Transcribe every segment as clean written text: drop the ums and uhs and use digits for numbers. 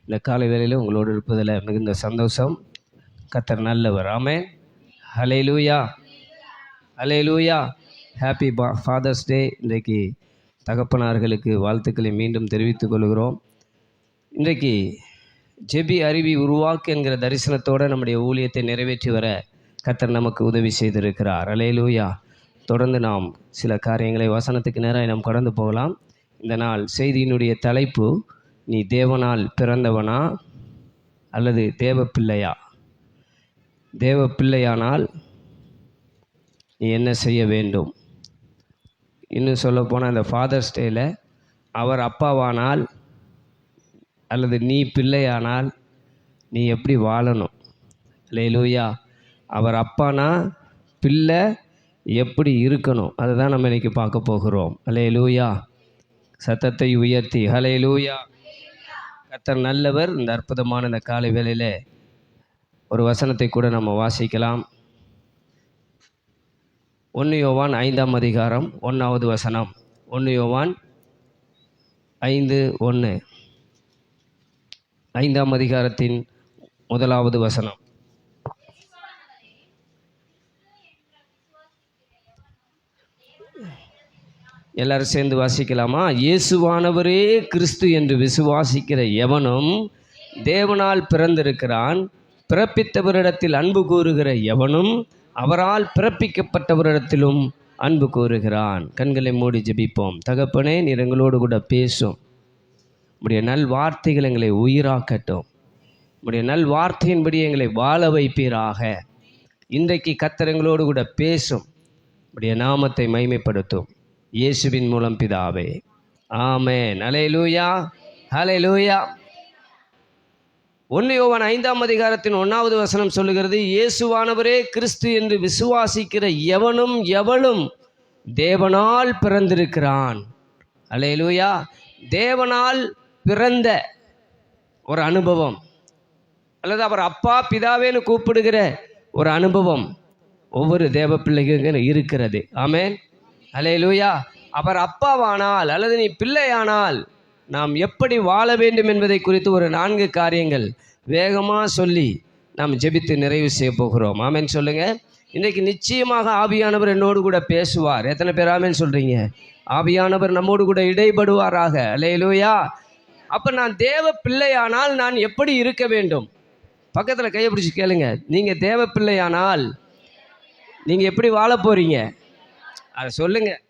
இந்த காலை வேளையில் உங்களோடு இருப்பதில் மிகுந்த சந்தோஷம். கர்த்தர் நல்லவர். ஆமென். ஹல்லேலூயா, ஹல்லேலூயா. ஹாப்பி ஃபாதர்ஸ் டே. இன்றைக்கு தகப்பனார்களுக்கு வாழ்த்துக்களை மீண்டும் தெரிவித்துக் கொள்கிறோம். இன்றைக்கு ஜெபி அருவி உருவாக்கு என்கிற தரிசனத்தோடு நம்முடைய ஊழியத்தை நிறைவேற்றி வர கர்த்தர் நமக்கு உதவி செய்திருக்கிறார். ஹல்லேலூயா. தொடர்ந்து நாம் சில காரியங்களை வசனத்துக்கு நேராக நாம் கடந்து போகலாம். இந்த நாள் செய்தியினுடைய தலைப்பு, நீ தேவனால் பிறந்தவனா அல்லது தேவ பிள்ளையா? தேவ பிள்ளையானால் நீ என்ன செய்ய வேண்டும்? இன்னும் சொல்லப்போனால் இந்த ஃபாதர்ஸ் டேயில் அவர் அப்பாவானால் அல்லது நீ பிள்ளையானால் நீ எப்படி வாழணும்? ஹல்லேலூயா. அவர் அப்பானா பிள்ளை எப்படி இருக்கணும், அதை தான் நம்ம இன்றைக்கி பார்க்க போகிறோம். ஹல்லேலூயா. சத்தத்தை உயர்த்தி ஹல்லேலூயா. கர்த்தர் நல்லவர். இந்த அற்புதமான இந்த காலை வேளையில் ஒரு வசனத்தை கூட நம்ம வாசிக்கலாம். 1 யோவான் 5ஆம் அதிகாரம் 1வது வசனம். 1 யோவான் 5:1. 5ஆம் அதிகாரத்தின் 1வது வசனம். எல்லாரும் சேர்ந்து வாசிக்கலாமா? இயேசுவானவரே கிறிஸ்து என்று விசுவாசிக்கிற எவனும் தேவனால் பிறந்திருக்கிறான். பிறப்பித்தவரிடத்தில் அன்பு கூறுகிற எவனும் அவரால் பிறப்பிக்கப்பட்டவரிடத்திலும் அன்பு கூறுகிறான். கண்களை மூடி ஜெபிப்போம். தகப்பனே, நீர் எங்களோடு கூட பேசும். உம்முடைய நல் வார்த்தைகள் எங்களை உயிராக்கட்டும். உம்முடைய நல் வார்த்தையின்படி எங்களை வாழ வைப்பீராக. இன்றைக்கு கர்த்தர் எங்களோடு கூட பேசும். உம்முடைய நாமத்தை மகிமைப்படுத்தும். இயேசுவின் மூலம் பிதாவே, ஆமென். ஹல்லேலூயா, ஹல்லேலூயா. 1 யோவான் 5ஆம் அதிகாரத்தின் 1வது வசனம் சொல்லுகிறது, இயேசுவானவரே கிறிஸ்து என்று விசுவாசிக்கிற எவனும் எவளும் தேவனால் பிறந்திருக்கிறான். ஹல்லேலூயா. தேவனால் பிறந்த ஒரு அனுபவம், அல்லது அவர் அப்பா பிதாவேன்னு கூப்பிடுகிற ஒரு அனுபவம் ஒவ்வொரு தேவ பிள்ளைகளுக்கு இருக்கிறது. ஆமென். ஹல்லேலூயா. அவர் அப்பாவானால் அல்லது நீ பிள்ளையானால் நாம் எப்படி வாழ வேண்டும் என்பதை குறித்து ஒரு 4 காரியங்கள் வேகமாக சொல்லி நாம் ஜெபித்து நிறைவு செய்ய போகிறோம். ஆமென் சொல்லுங்கள். இன்றைக்கு நிச்சயமாக ஆவியானவர் என்னோடு கூட பேசுவார். எத்தனை பேர் ஆமென் சொல்கிறீங்க? ஆவியானவர் நம்மோடு கூட இடைப்படுவாராக. ஹல்லேலூயா. அப்போ நான் தேவ பிள்ளையானால் நான் எப்படி இருக்க வேண்டும்? பக்கத்தில் கையை பிடிச்சி கேளுங்க. நீங்கள் தேவ பிள்ளையானால் நீங்கள் எப்படி வாழ போகிறீங்க? அதை சொல்லுங்கள்.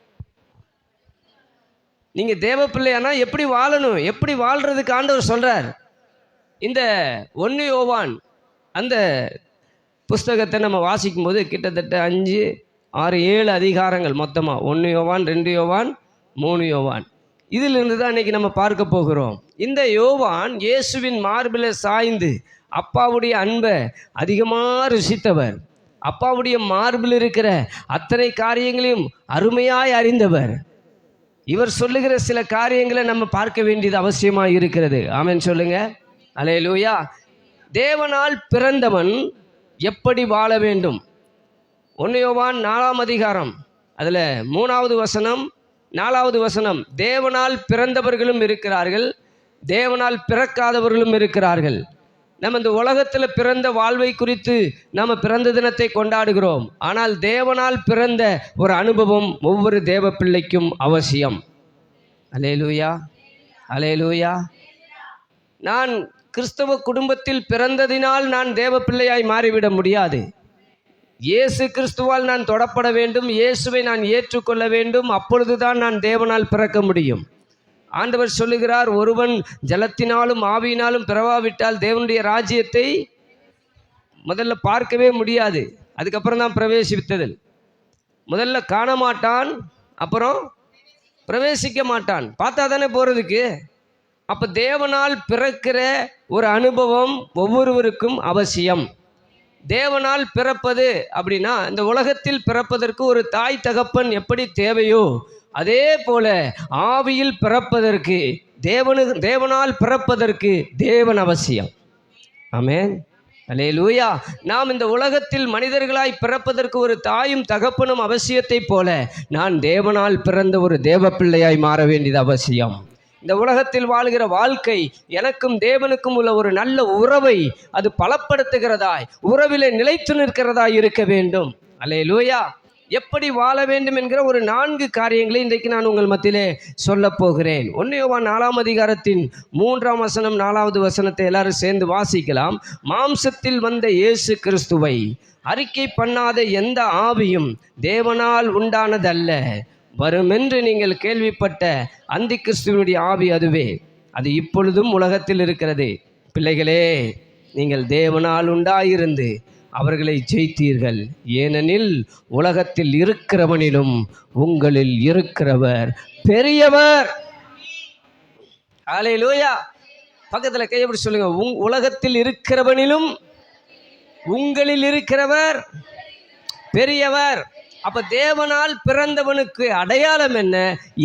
நீங்கள் தேவ பிள்ளையானா எப்படி வாழணும்? எப்படி வாழ்கிறதுக்கு ஆண்டவர் சொல்கிறார். இந்த 1 யோவான் அந்த புஸ்தகத்தை நம்ம வாசிக்கும்போது கிட்டத்தட்ட 5, 6, 7 அதிகாரங்கள் மொத்தமாக. 1 யோவான், 2 யோவான், 3 யோவான். இதிலிருந்து தான் இன்றைக்கி நம்ம பார்க்க போகிறோம். இந்த யோவான் இயேசுவின் மார்பில் சாய்ந்து அப்பாவுடைய அன்பை அதிகமாக ருசித்தவர். அப்பாவுடைய மார்பில் இருக்கிற அத்தனை காரியங்களையும் அருமையாய் அறிந்தவர். இவர் சொல்லுகிற சில காரியங்களை நம்ம பார்க்க வேண்டியது அவசியமாக இருக்கிறது. ஆமென் சொல்லுங்க. ஹல்லேலூயா. தேவனால் பிறந்தவன் எப்படி வாழ வேண்டும்? 1 யோவான் 4ஆம் அதிகாரம் அதில் 3வது வசனம், 4வது வசனம். தேவனால் பிறந்தவர்களும் இருக்கிறார்கள், தேவனால் பிறக்காதவர்களும் இருக்கிறார்கள். நம்ம இந்த உலகத்தில் பிறந்த வாழ்வை குறித்து நாம் பிறந்த தினத்தை கொண்டாடுகிறோம். ஆனால் தேவனால் பிறந்த ஒரு அனுபவம் ஒவ்வொரு தேவ பிள்ளைக்கும் அவசியம். ஹல்லேலூயா, ஹல்லேலூயா. நான் கிறிஸ்தவ குடும்பத்தில் பிறந்ததினால் நான் தேவ பிள்ளையாய் மாறிவிட முடியாது. இயேசு கிறிஸ்துவால் நான் தொடப்பட வேண்டும், இயேசுவை நான் ஏற்றுக்கொள்ள வேண்டும். அப்பொழுதுதான் நான் தேவனால் பிறக்க முடியும். ஆண்டவர் சொல்லுகிறார், ஒருவன் ஜலத்தினாலும் ஆவியினாலும் பிறவாவிட்டால் தேவனுடைய ராஜ்யத்தை முதல்ல பார்க்கவே முடியாது. அதுக்கப்புறம் தான் பிரவேசித்ததில். முதல்ல காண மாட்டான், அப்புறம் பிரவேசிக்க மாட்டான். பார்த்தா தானே போகிறதுக்கு. அப்போ தேவனால் பிறக்கிற ஒரு அனுபவம் ஒவ்வொருவருக்கும் அவசியம். தேவனால் பிறப்பது அப்படின்னா, இந்த உலகத்தில் பிறப்பதற்கு ஒரு தாய் தகப்பன் எப்படி தேவையோ அதே போல ஆவியில் பிறப்பதற்கு தேவனால் பிறப்பதற்கு தேவன் அவசியம். ஆமென். அல்லேலூயா. நாம் இந்த உலகத்தில் மனிதர்களாய் பிறப்பதற்கு ஒரு தாயும் தகப்பனும் அவசியத்தை போல நான் தேவனால் பிறந்த ஒரு தேவ பிள்ளையாய் மாற வேண்டியது அவசியம். இந்த உலகத்தில் வாழ்கிற வாழ்க்கை எனக்கும் தேவனுக்கும் உள்ள ஒரு நல்ல உறவை அது பலப்படுத்துகிறதாய், உறவிலே நிலைத்து நிற்கிறதாய் இருக்க வேண்டும். அல்லேலூயா. எப்படி வாழ வேண்டும் என்கிற ஒரு 4 காரியங்களை இன்றைக்கு நான் உங்கள் மத்தியிலே சொல்ல போகிறேன். 1 யோவான் 4ஆம் அதிகாரத்தின் 3ஆம் வசனம் 4வது வசனத்தை எல்லாரும் சேர்ந்து வாசிக்கலாம். மாம்சத்தில் வந்த இயேசு கிறிஸ்துவை அறிக்கை பண்ணாத எந்த ஆவியும் தேவனால் உண்டானதல்ல. வருமென்று நீங்கள் கேள்விப்பட்ட அந்தி கிறிஸ்துவனுடைய ஆவி அதுவே, அது இப்பொழுதும் உலகத்தில் இருக்கிறது. பிள்ளைகளே, நீங்கள் தேவனால் உண்டாயிருந்து அவர்களை ஜெயித்தீர்கள். ஏனெனில் உலகத்தில் இருக்கிறவனிலும் உங்களில் இருக்கிறவர் பெரியவர். அல்லேலூயா. பக்கத்தில் கையப்படி சொல்லுங்க, உலகத்தில் இருக்கிறவனிலும் உங்களில் இருக்கிறவர் பெரியவர். அப்ப தேவனால் பிறந்தவனுக்கு அடையாளம் என்ன?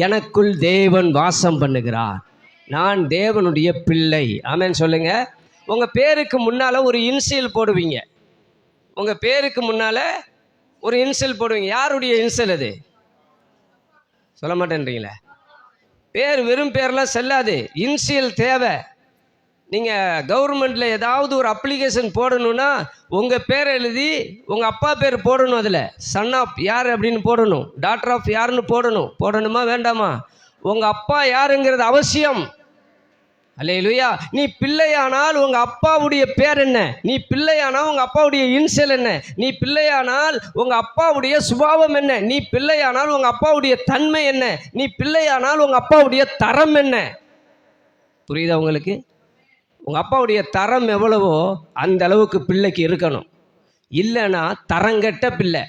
எனக்குள் தேவன் வாசம் பண்ணுகிறார், நான் தேவனுடைய பிள்ளை. ஆமென் சொல்லுங்க. உங்க பேருக்கு முன்னால ஒரு இன்சியல் போடுவீங்க. உங்க பேருக்கு முன்னால ஒரு இன்சியல் போடுவீங்க. யாருடைய இன்சியல் அது? சொல்ல மாட்டேன்றீங்களே. பேர் வெறும் பேர்லாம் செல்லாது, இன்சியல் தேவை. நீங்கள் கவர்மெண்ட்டில் ஏதாவது ஒரு அப்ளிகேஷன் போடணும்னா உங்கள் பேரை எழுதி உங்கள் அப்பா பேர் போடணும். அதில் சன் ஆஃப் யார் அப்படின்னு போடணும், டாட்டர் ஆஃப் யாருன்னு போடணும். போடணுமா வேண்டாமா? உங்கள் அப்பா யாருங்கிறது அவசியம். அல்லேலூயா. நீ பிள்ளையானால் உங்கள் அப்பாவுடைய பேர் என்ன? நீ பிள்ளையானால் உங்கள் அப்பாவுடைய இன்சியல் என்ன? நீ பிள்ளையானால் உங்கள் அப்பாவுடைய சுபாவம் என்ன? நீ பிள்ளையானால் உங்கள் அப்பாவுடைய தன்மை என்ன? நீ பிள்ளையானால் உங்கள் அப்பாவுடைய தரம் என்ன? புரியுதா உங்களுக்கு? உங்கள் அப்பாவுடைய தரம் எவ்வளவோ அந்த அளவுக்கு பிள்ளைக்கு இருக்கணும். இல்லைன்னா தரங்கெட்ட பிள்ளை,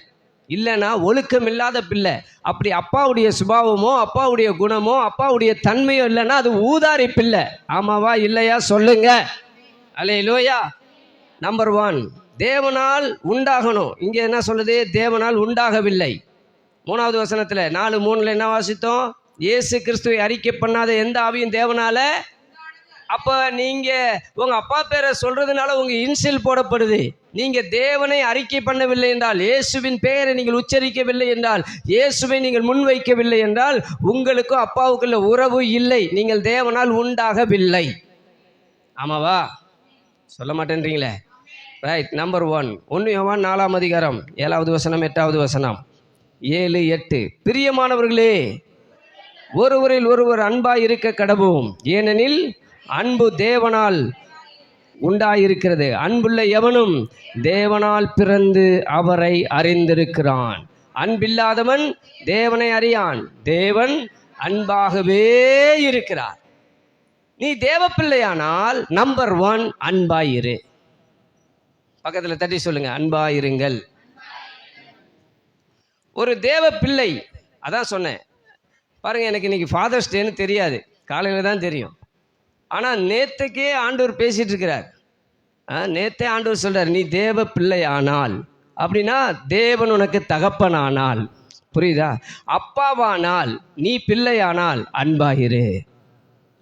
இல்லைன்னா ஒழுக்கம் இல்லாத பிள்ளை. அப்படி அப்பாவுடைய சுபாவமோ அப்பாவுடைய குணமோ அப்பாவுடைய தன்மையோ இல்லைன்னா அது ஊதாரி பிள்ளை. ஆமாவா இல்லையா சொல்லுங்க. அல்லேலூயா. நம்பர் 1, தேவனால் உண்டாகணும். இங்கே என்ன சொல்லுது? தேவனால் உண்டாகவில்லை. 3வது வசனத்தில் 4:3 என்ன வாசித்தோம்? இயேசு கிறிஸ்துவை அறிக்கை பண்ணாத எந்த ஆவியும் தேவனால. அப்போ நீங்கள் உங்கள் அப்பா பேரை சொல்கிறதுனால உங்கள் இன்சியல் போடப்படுது. நீங்கள் தேவனை அறிக்கை பண்ணவில்லை என்றால், இயேசுவின் பெயரை நீங்கள் உச்சரிக்கவில்லை என்றால், இயேசுவை நீங்கள் முன்வைக்கவில்லை என்றால் உங்களுக்கும் அப்பாவுக்குள்ள உறவு இல்லை. நீங்கள் தேவனால் உண்டாகவில்லை. ஆமாவா? சொல்ல மாட்டேன்றீங்களே. ரைட். நம்பர் 1 யோவான் 4ஆம் அதிகாரம் 7வது வசனம் 8வது வசனம் 7, 8. பிரியமானவர்களே, ஒருவரில் ஒருவர் அன்பாய் இருக்க கடவோம். ஏனெனில் அன்பு தேவனால் உண்டாயிருக்கிறது. அன்புள்ள எவனும் தேவனால் பிறந்து அவரை அறிந்திருக்கிறான். அன்பில்லாதவன் தேவனை அறியான், தேவன் அன்பாகவே இருக்கிறார். நீ தேவ பிள்ளையானால் நம்பர் 1 அன்பாயிரு. பக்கத்தில் தட்டி சொல்லுங்க, அன்பாயிருங்கள். ஒரு தேவ பிள்ளை, அதான் சொன்னேன் பாருங்க. எனக்கு இன்னைக்கு ஃபாதர்ஸ் டேன்னு தெரியாது, காலையில் தான் தெரியும். ஆனால் நேற்றுக்கே ஆண்டவர் பேசிகிட்டு இருக்கிறார். நேற்றே ஆண்டவர் சொல்கிறார், நீ தேவ பிள்ளை ஆனால் அப்படின்னா தேவன் உனக்கு தகப்பனானால், புரியுதா? அப்பாவானால், நீ பிள்ளையானால் அன்பாயிரு,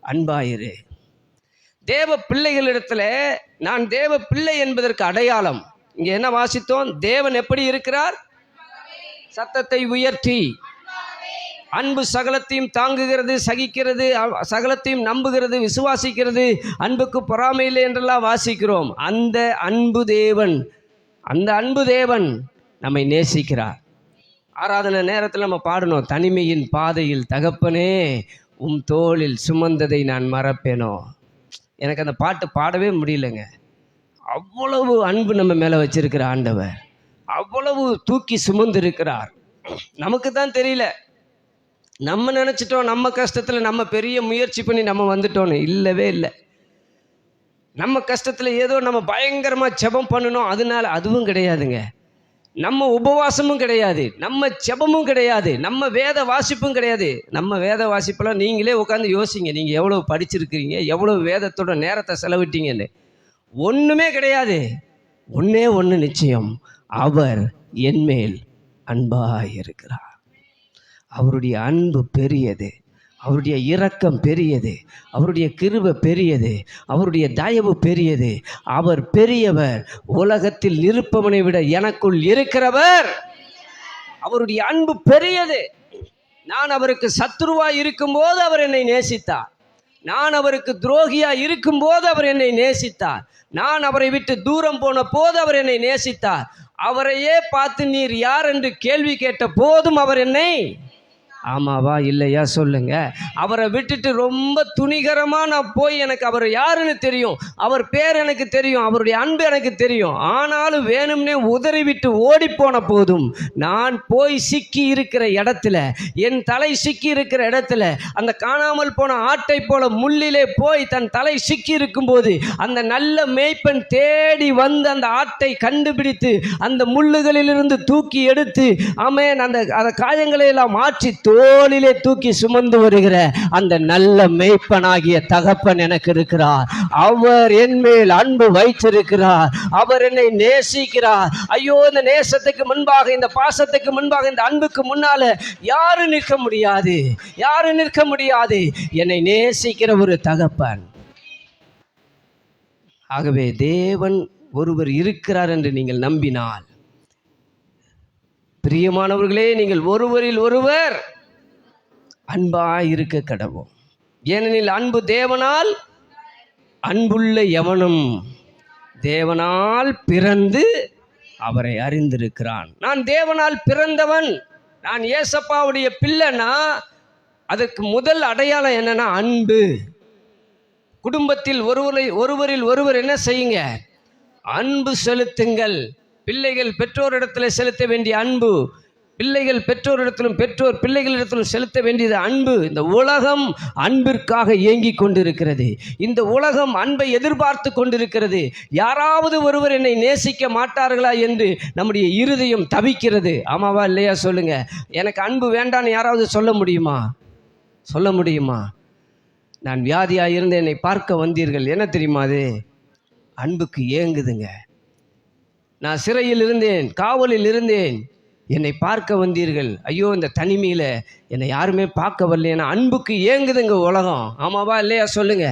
அன்பாயிரு. தேவ பிள்ளைகளிடத்துல நான் தேவ பிள்ளை என்பதற்கு அடையாளம் இங்கே என்ன வாசித்தோம்? தேவன் எப்படி இருக்கிறார்? சத்தத்தை உயர்த்தி. அன்பு சகலத்தையும் தாங்குகிறது, சகிக்கிறது, சகலத்தையும் நம்புகிறது, விசுவாசிக்கிறது, அன்புக்கு பொறாமையில்லை என்றெல்லாம் வாசிக்கிறோம். அந்த அன்பு தேவன் நம்மை நேசிக்கிறார். ஆராதனை நேரத்தில் நம்ம பாடணும், தனிமையின் பாதையில் தகப்பனே உம் தோளில் சுமந்ததை நான் மறப்பேனோ. எனக்கு அந்த பாட்டு பாடவே முடியலைங்க. அவ்வளவு அன்பு நம்ம மேலே வச்சிருக்கிற ஆண்டவர், அவ்வளவு தூக்கி சுமந்து இருக்கிறார். நமக்கு தான் தெரியல. நம்ம நினச்சிட்டோம் நம்ம கஷ்டத்தில் நம்ம பெரிய முயற்சி பண்ணி நம்ம வந்துட்டோன்னு. இல்லவே இல்லை. நம்ம கஷ்டத்தில் ஏதோ நம்ம பயங்கரமாக ஜெபம் பண்ணணும், அதனால அதுவும் கிடையாதுங்க. நம்ம உபவாசமும் கிடையாது, நம்ம ஜெபமும் கிடையாது, நம்ம வேத வாசிப்பும் கிடையாது. நம்ம வேத வாசிப்பெல்லாம் நீங்களே உட்காந்து யோசிங்க, நீங்கள் எவ்வளோ படிச்சிருக்கிறீங்க, எவ்வளோ வேதத்தோட நேரத்தை செலவிட்டீங்கன்னு. ஒன்றுமே கிடையாது. ஒன்றே ஒன்று நிச்சயம், அவர் என்மேல் அன்பாக இருக்கிறார். அவருடைய அன்பு பெரியது, அவருடைய இரக்கம் பெரியது, அவருடைய கிருபை பெரியது, அவருடைய தயவு பெரியது. அவர் பெரியவர். உலகத்தில் இருப்பவனை விட எனக்குள் இருக்கிறவர். அவருடைய அன்பு பெரியது. நான் அவருக்கு சத்துருவாய் இருக்கும்போது அவர் என்னை நேசித்தார். நான் அவருக்கு துரோகியா இருக்கும் போது அவர் என்னை நேசித்தார். நான் அவரை விட்டு தூரம் போன போது அவர் என்னை நேசித்தார். அவரையே பார்த்து நீர் யார் என்று கேள்வி கேட்ட போதும் அவர் என்னை, ஆமாவா இல்லையா சொல்லுங்க. அவரை விட்டுட்டு ரொம்ப துணிகரமா நான் போய், எனக்கு அவர் யாருன்னு தெரியும், அவர் பேர் எனக்கு தெரியும், அவருடைய அன்பு எனக்கு தெரியும், ஆனாலும் வேணும்னே உதறி விட்டு ஓடி போன போதும் நான் போய் சிக்கி இருக்கிற இடத்துல, என் தலை சிக்கி இருக்கிற இடத்துல, அந்த காணாமல் போன ஆட்டை போல முள்ளிலே போய் தன் தலை சிக்கி இருக்கும் போது அந்த நல்ல மேய்ப்பன் தேடி வந்து அந்த ஆட்டை கண்டுபிடித்து அந்த முள்ளுகளிலிருந்து தூக்கி எடுத்து, ஆமென், அந்த காயங்களை எல்லாம் மாற்றி தோளிலே தூக்கி சுமந்து வருகிற அந்த நல்ல மேய்ப்பனாகிய தகப்பன் எனக்கு இருக்கிறார். அவர் என் மேல் அன்பு வைத்திருக்கிறார். அவர் என்னை நேசிக்கிறார். ஐயோ, இந்த நேசத்துக்கு முன்பாக, இந்த பாசத்துக்கு முன்பாக, இந்த அன்புக்கு முன்னால யாரு நிற்க முடியாது, யாரு நிற்க முடியாது. என்னை நேசிக்கிற ஒரு தகப்பன். ஆகவே தேவன் ஒருவர் இருக்கிறார் என்று நீங்கள் நம்பினால், பிரியமானவர்களே, நீங்கள் ஒருவரில் ஒருவர் அன்பாய் இருக்க கடவோம். ஏனெனில் அன்பு தேவனால், அன்புள்ள எவனும் தேவனால் பிறந்து அவரை அறிந்திருக்கிறான். நான் தேவனால் பிறந்தவன், நான் ஏசப்பாவுடைய பிள்ளைனா அதுக்கு முதல் அடையாளம் என்னன்னா அன்பு. குடும்பத்தில் ஒருவரில் ஒருவர் என்ன செய்யுங்க, அன்பு செலுத்துங்கள். பிள்ளைகள் பெற்றோரிடத்தில் செலுத்த வேண்டிய அன்பு, பிள்ளைகள் பெற்றோரிடத்திலும் பெற்றோர் பிள்ளைகளிடத்திலும் செலுத்த வேண்டியது அன்பு. இந்த உலகம் அன்பிற்காக ஏங்கிக் கொண்டிருக்கிறது. இந்த உலகம் அன்பை எதிர்பார்த்து கொண்டிருக்கிறது. யாராவது ஒருவர் என்னை நேசிக்க மாட்டார்களா என்று நம்முடைய இருதயம் தவிக்கிறது. ஆமாவா இல்லையா சொல்லுங்க. எனக்கு அன்பு வேண்டான்னு யாராவது சொல்ல முடியுமா? சொல்ல முடியுமா? நான் வியாதியாக இருந்து என்னை பார்க்க வந்தீர்கள், என்ன தெரியுமா? அது அன்புக்கு ஏங்குதுங்க. நான் சிறையில் இருந்தேன், காவலில் இருந்தேன், என்னை பார்க்க வந்தீர்கள். ஐயோ, இந்த தனிமையில் என்னை யாருமே பார்க்க வரலைன்னா அன்புக்கு ஏங்குதுங்க உலகம். ஆமாவா இல்லையா சொல்லுங்க.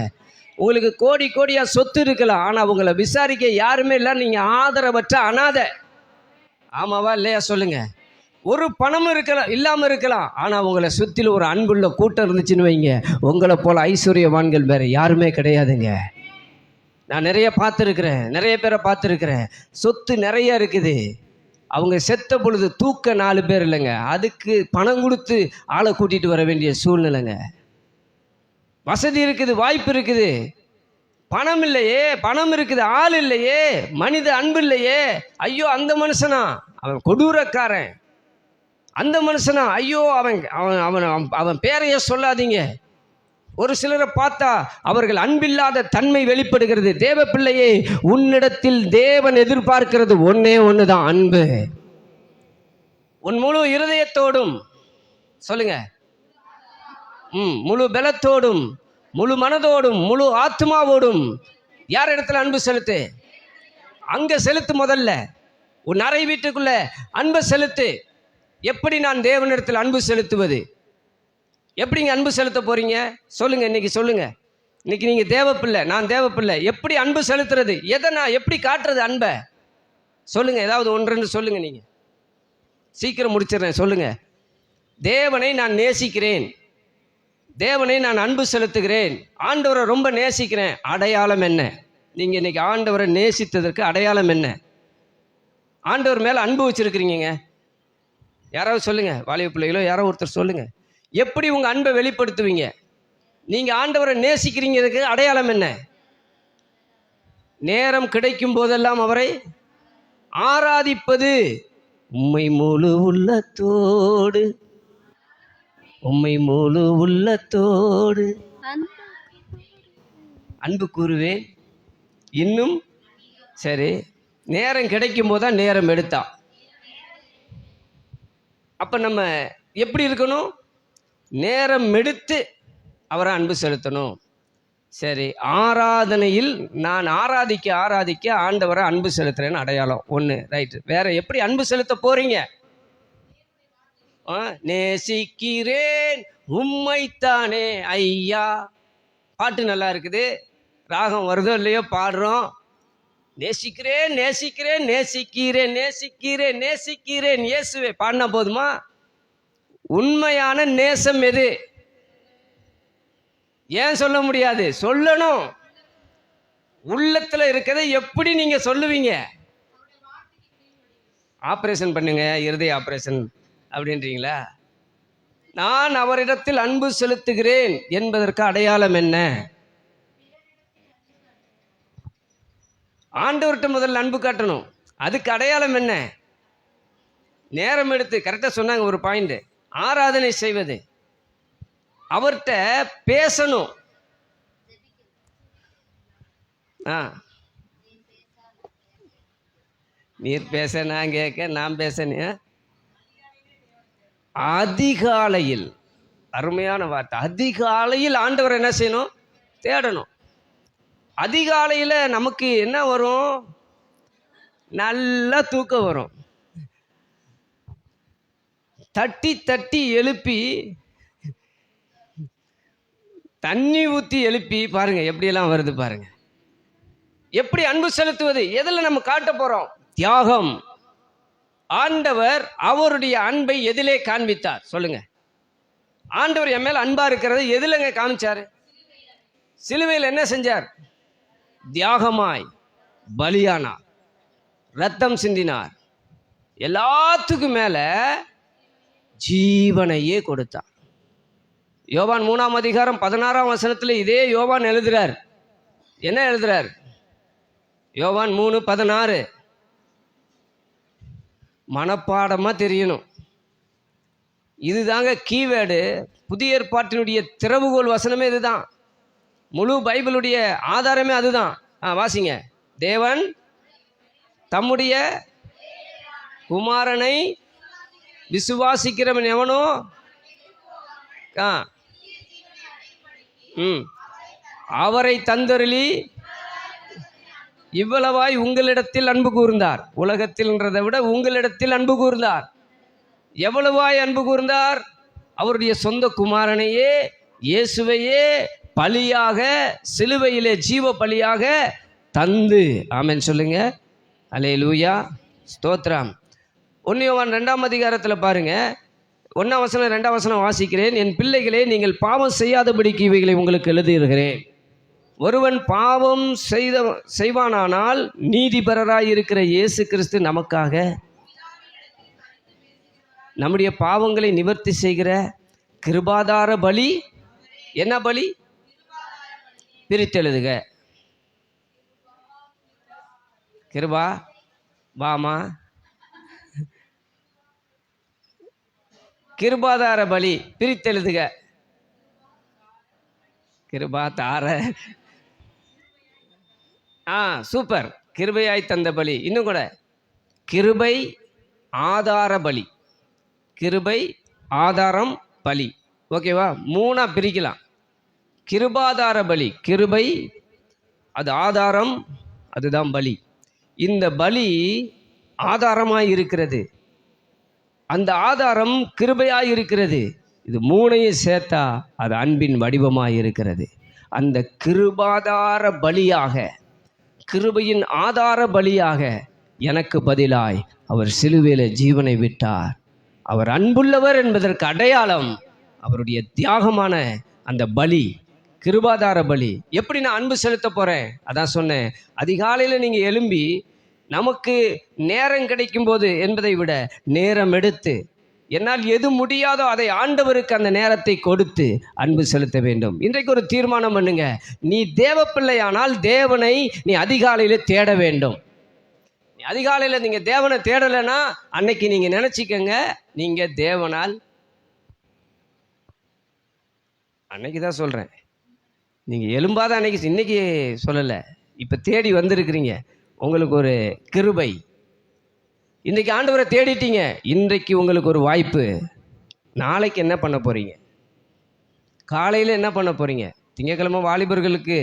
உங்களுக்கு கோடி கோடியாக சொத்து இருக்கலாம், ஆனால் உங்களை விசாரிக்க யாருமே இல்லை. நீங்கள் ஆதரவற்ற அனாதை. ஆமாவா இல்லையா சொல்லுங்க. ஒரு பணமும் இருக்கலாம், இல்லாமல் இருக்கலாம், ஆனால் உங்களை சுற்றிலும் ஒரு அன்புள்ள கூட்டம் இருந்துச்சுன்னு வைங்க, உங்களை போல் ஐஸ்வர்யவான்கள் வேறு யாருமே கிடையாதுங்க. நான் நிறைய பார்த்துருக்குறேன், நிறைய பேரை பார்த்துருக்குறேன். சொத்து நிறைய இருக்குது, அவங்க செத்த பொழுது தூக்க 4 பேர் இல்லைங்க, அதுக்கு பணம் கொடுத்து ஆளை கூட்டிகிட்டு வர வேண்டிய சூழ்நிலைங்க. வசதி இருக்குது, வாய்ப்பு இருக்குது, பணம் இல்லையே, பணம் இருக்குது, ஆள் இல்லையே, மனித அன்பு இல்லையே. ஐயோ, அந்த மனுஷனா அவன் கொடூரக்காரன், அந்த மனுஷனா ஐயோ அவன் அவன் அவன் அவன் பேரையே சொல்லாதீங்க. ஒரு சிலரை பார்த்தா அவர்கள் அன்பில்லாத தன்மை வெளிப்படுகிறது. தேவ பிள்ளையே, உன்னிடத்தில் தேவன் எதிர்பார்க்கிறது ஒன்னே ஒண்ணுதான், அன்பு. உன் முழு இருதயத்தோடும் சொல்லுங்க, முழு பலத்தோடும், முழு மனதோடும், முழு ஆத்மாவோடும் யார் இடத்துல அன்பு செலுத்து? அங்க செலுத்து. முதல்ல உன் அறை வீட்டுக்குள்ள அன்பை செலுத்து. எப்படி நான் தேவனிடத்தில் அன்பு செலுத்துவது? எப்படிங்க அன்பு செலுத்த போறீங்க சொல்லுங்க. இன்னைக்கு சொல்லுங்க. இன்னைக்கு நீங்க தேவப்பிள்ளை, நான் தேவப்பிள்ளை. எப்படி அன்பு செலுத்துறது? எதை நான் எப்படி காட்டுறது அன்பை? சொல்லுங்க. ஏதாவது ஒன்று சொல்லுங்க. நீங்க சீக்கிரம் முடிச்சிடுறேன். சொல்லுங்க. தேவனை நான் நேசிக்கிறேன், தேவனை நான் அன்பு செலுத்துகிறேன், ஆண்டவரை ரொம்ப நேசிக்கிறேன். அடையாளம் என்ன? நீங்க இன்னைக்கு ஆண்டவரை நேசித்ததற்கு அடையாளம் என்ன? ஆண்டவர் மேல அன்பு வச்சிருக்கிறீங்க. யாராவது சொல்லுங்க. வாலிப பிள்ளைகளோ யாரோ ஒருத்தர் சொல்லுங்க. எப்படி உங்க அன்பை வெளிப்படுத்துவீங்க? நீங்க ஆண்டவரை நேசிக்கிறீங்கிறதுக்கு அடையாளம் என்ன? நேரம் கிடைக்கும் போதெல்லாம் அவரை ஆராதிப்பது. உம்மை முழு உள்ளத்தோடு, உம்மை முழு உள்ளத்தோடு அன்பு கூறுவேன். இன்னும் சரி, நேரம் கிடைக்கும் போதுதான் நேரம் எடுத்தா. அப்ப நம்ம எப்படி இருக்கணும்? நேரம் எடுத்து அவரை அன்பு செலுத்தணும். சரி, ஆராதனையில் நான் ஆராதிக்க ஆண்டவரை அன்பு செலுத்துறேன்னு அடையாளம் ஒன்று. ரைட்டு. வேற எப்படி அன்பு செலுத்த போறீங்க? நேசிக்கிறேன் உம்மைத்தானே ஐயா. பாட்டு நல்லா இருக்குது, ராகம் வருதோ இல்லையோ பாடுறோம். நேசிக்கிறேன் நேசிக்கிறேன் நேசிக்கிறேன் நேசிக்கிறேன் நேசிக்கிறேன் இயேசுவே பாடினா போதுமா? உண்மையான நேசம் எது? ஏன் சொல்ல முடியாது? சொல்லணும். உள்ளத்துல இருக்கிறத எப்படி நீங்க சொல்லுவீங்க? ஆபரேஷன் பண்ணுங்க, இருதய ஆபரேஷன் அப்படின்றீங்களா? நான் அவரிடத்தில் அன்பு செலுத்துகிறேன் என்பதற்கு அடையாளம் என்ன? ஆண்டவர்கிட்ட முதல்ல அன்பு காட்டணும். அதுக்கு அடையாளம் என்ன? நேரம் எடுத்து கரெக்டாக சொன்னாங்க ஒரு பாயிண்ட். ஆராதனை செய்வது, அவர்கிட்ட பேசணும். நீர் பேச, நான் கேட்க, நான் பேசணும். அதிகாலையில், அருமையான வார்த்தை, அதிகாலையில் ஆண்டவர் என்ன செய்யணும்? தேடணும். அதிகாலையில் நமக்கு என்ன வரும்? நல்லா தூக்கம் வரும். தட்டி தட்டி எழுப்பி, தண்ணி ஊற்றி எழுப்பி பாருங்க எப்படியெல்லாம் வருது பாருங்க. எப்படி அன்பு செலுத்துவது? எதில் நம்ம காட்ட போறோம்? தியாகம். ஆண்டவர் அவருடைய அன்பை எதிலே காண்பித்தார்? சொல்லுங்க. ஆண்டவர் என் மேல் அன்பா இருக்கிறது எதிலங்க காமிச்சாரு? சிலுவையில் என்ன செஞ்சார்? தியாகமாய் பலியானார், ரத்தம் சிந்தினார், எல்லாத்துக்கும் மேல ஜீவனையே கொடுத்தார். யோவான் 3ஆம் அதிகாரம் 16ஆம் வசனத்தில் இதே யோவான் எழுதுறார். என்ன எழுதுறார்? யோவான் 3:16 மனப்பாடமா தெரியணும். இதுதாங்க கீவேர்டு. புதிய ஏற்பாட்டினுடைய திறவுகோல் வசனமே இதுதான். முழு பைபிளுடைய ஆதாரமே அதுதான். வாசிங்க. தேவன் தம்முடைய குமாரனை விசுவாசிக்கிறவன் எவனோ அவரை தந்தருளி இவ்வளவாய் உங்களிடத்தில் அன்பு கூர்ந்தார். உலகத்தில்ன்றதை விட உங்களிடத்தில் அன்பு கூர்ந்தார். எவ்வளவாய் அன்பு கூர்ந்தார்? அவருடைய சொந்த குமாரனையே, இயேசுவையே பலியாக, சிலுவையிலே ஜீவ பலியாக தந்து. ஆமென் சொல்லுங்க. அல்லேலூயா, ஸ்தோத்திரம். 1 யோவான் 2ஆம் அதிகாரத்தில் பாருங்க, 1ஆம் வசனம் 2ஆம் வசனம் வாசிக்கிறேன். என் பிள்ளைகளே, நீங்கள் பாவம் செய்யாதபடிக்கு இவைகளை உங்களுக்கு எழுதியிருக்கிறேன். ஒருவன் பாவம் செய்வானானால் நீதிபரராய் இருக்கிற இயேசு கிறிஸ்து நமக்காக நம்முடைய பாவங்களை நிவர்த்தி செய்கிற கிருபாதார பலி. என்ன பலி? பிரித்தெழுதுக. கிருபா வாமா, கிருபாதார பலி பிரித்தெழுதுக. கிருபா தார, சூப்பர். கிருபையாய் தந்த பலி. இன்னும் கூட கிருபை ஆதார பலி. கிருபை ஆதாரம் பலி. ஓகேவா? 3ஆ பிரிக்கலாம். கிருபாதார பலி, கிருபை அது ஆதாரம், அதுதான் பலி. இந்த பலி ஆதாரமாய் இருக்கிறது, அந்த ஆதாரம் கிருபையாய் இருக்கிறது. இது 3ஐயும் சேர்த்தா அது அன்பின் வடிவமாய் இருக்கிறது. அந்த கிருபாதார பலியாக, கிருபையின் ஆதார பலியாக எனக்கு பதிலாய் அவர் சிலுவையில் ஜீவனை விட்டார். அவர் அன்புள்ளவர் என்பதற்கு அடையாளம் அவருடைய தியாகமான அந்த பலி, கிருபாதார பலி. எப்படி நான் அன்பு செலுத்த போகிறேன்? அதான் சொன்னேன். அதிகாலையில் நீங்கள் எழும்பி, நமக்கு நேரம் கிடைக்கும் போது என்பதை விட நேரம் எடுத்து, என்னால் எது முடியாதோ அதை ஆண்டவருக்கு அந்த நேரத்தை கொடுத்து அன்பு செலுத்த வேண்டும். இன்றைக்கு ஒரு தீர்மானம் பண்ணுங்க. நீ தேவ பிள்ளையானால் தேவனை நீ அதிகாலையில் தேட வேண்டும். அதிகாலையில் நீங்கள் தேவனை தேடலைன்னா அன்னைக்கு நீங்கள் நினச்சிக்கங்க, நீங்கள் தேவனால், அன்னைக்கு தான் சொல்கிறேன், நீங்கள் எழும்பாத அன்னைக்கு, இன்னைக்கு சொல்லலை, இப்போ தேடி வந்திருக்கிறீங்க. உங்களுக்கு ஒரு கிருபை. இன்றைக்கி ஆண்டவரை தேடிட்டீங்க. இன்றைக்கு உங்களுக்கு ஒரு வாய்ப்பு. நாளைக்கு என்ன பண்ண போகிறீங்க? காலையில் என்ன பண்ண போகிறீங்க? திங்கக்கிழமை வாலிபர்களுக்கு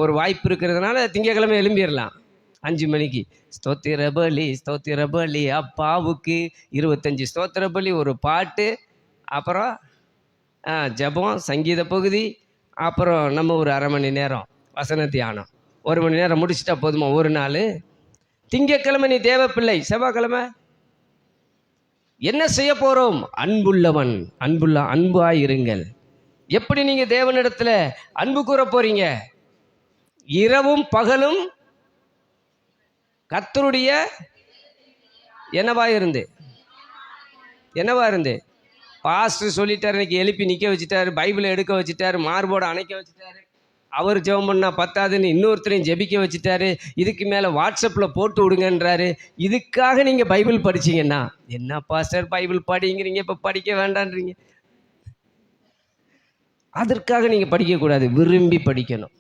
ஒரு வாய்ப்பு இருக்கிறதுனால திங்கக்கிழமை எழும்பிடலாம் 5 மணிக்கு. ஸ்தோத்திர பலி, ஸ்தோத்திர பலி அப்பாவுக்கு 25 ஸ்தோத்திர பலி, ஒரு பாட்டு, அப்புறம் ஜெபம், சங்கீத பகுதி, அப்புறம் நம்ம ஒரு அரை மணி நேரம் வசன தியானம். 1 மணி நேரம் முடிச்சுட்டா போதுமா ஒரு நாள்? திங்கக்கிழமை நீ தேவ பிள்ளை, செவ்வாய்க்கிழமை என்ன செய்ய போகிறோம்? அன்புள்ளவன், அன்பாயிருங்கள். எப்படி நீங்கள் தேவனிடத்தில் அன்பு கூற போறீங்க? இரவும் பகலும் கர்த்தருடைய என்னவா இருந்து பாஸ்டர் சொல்லிட்டார், இன்னைக்கு எழுப்பி நிற்க வச்சுட்டாரு, பைபிளை எடுக்க வச்சுட்டாரு, மார்போடு அணைக்க வச்சுட்டாரு, அவர் ஜெபம் பண்ணா பத்தாதுன்னு இன்னொருத்தரையும் ஜெபிக்க வச்சுட்டாரு, இதுக்கு மேலே வாட்ஸ்அப்பில் போட்டு விடுங்கன்றாரு. இதுக்காக நீங்கள் பைபிள் படிச்சிங்கன்னா என்ன பாஸ்டர் பைபிள் படிங்கிறீங்க, இப்போ படிக்க வேண்டான்றீங்க. அதற்காக நீங்கள் படிக்கக்கூடாது, விரும்பி படிக்கணும்,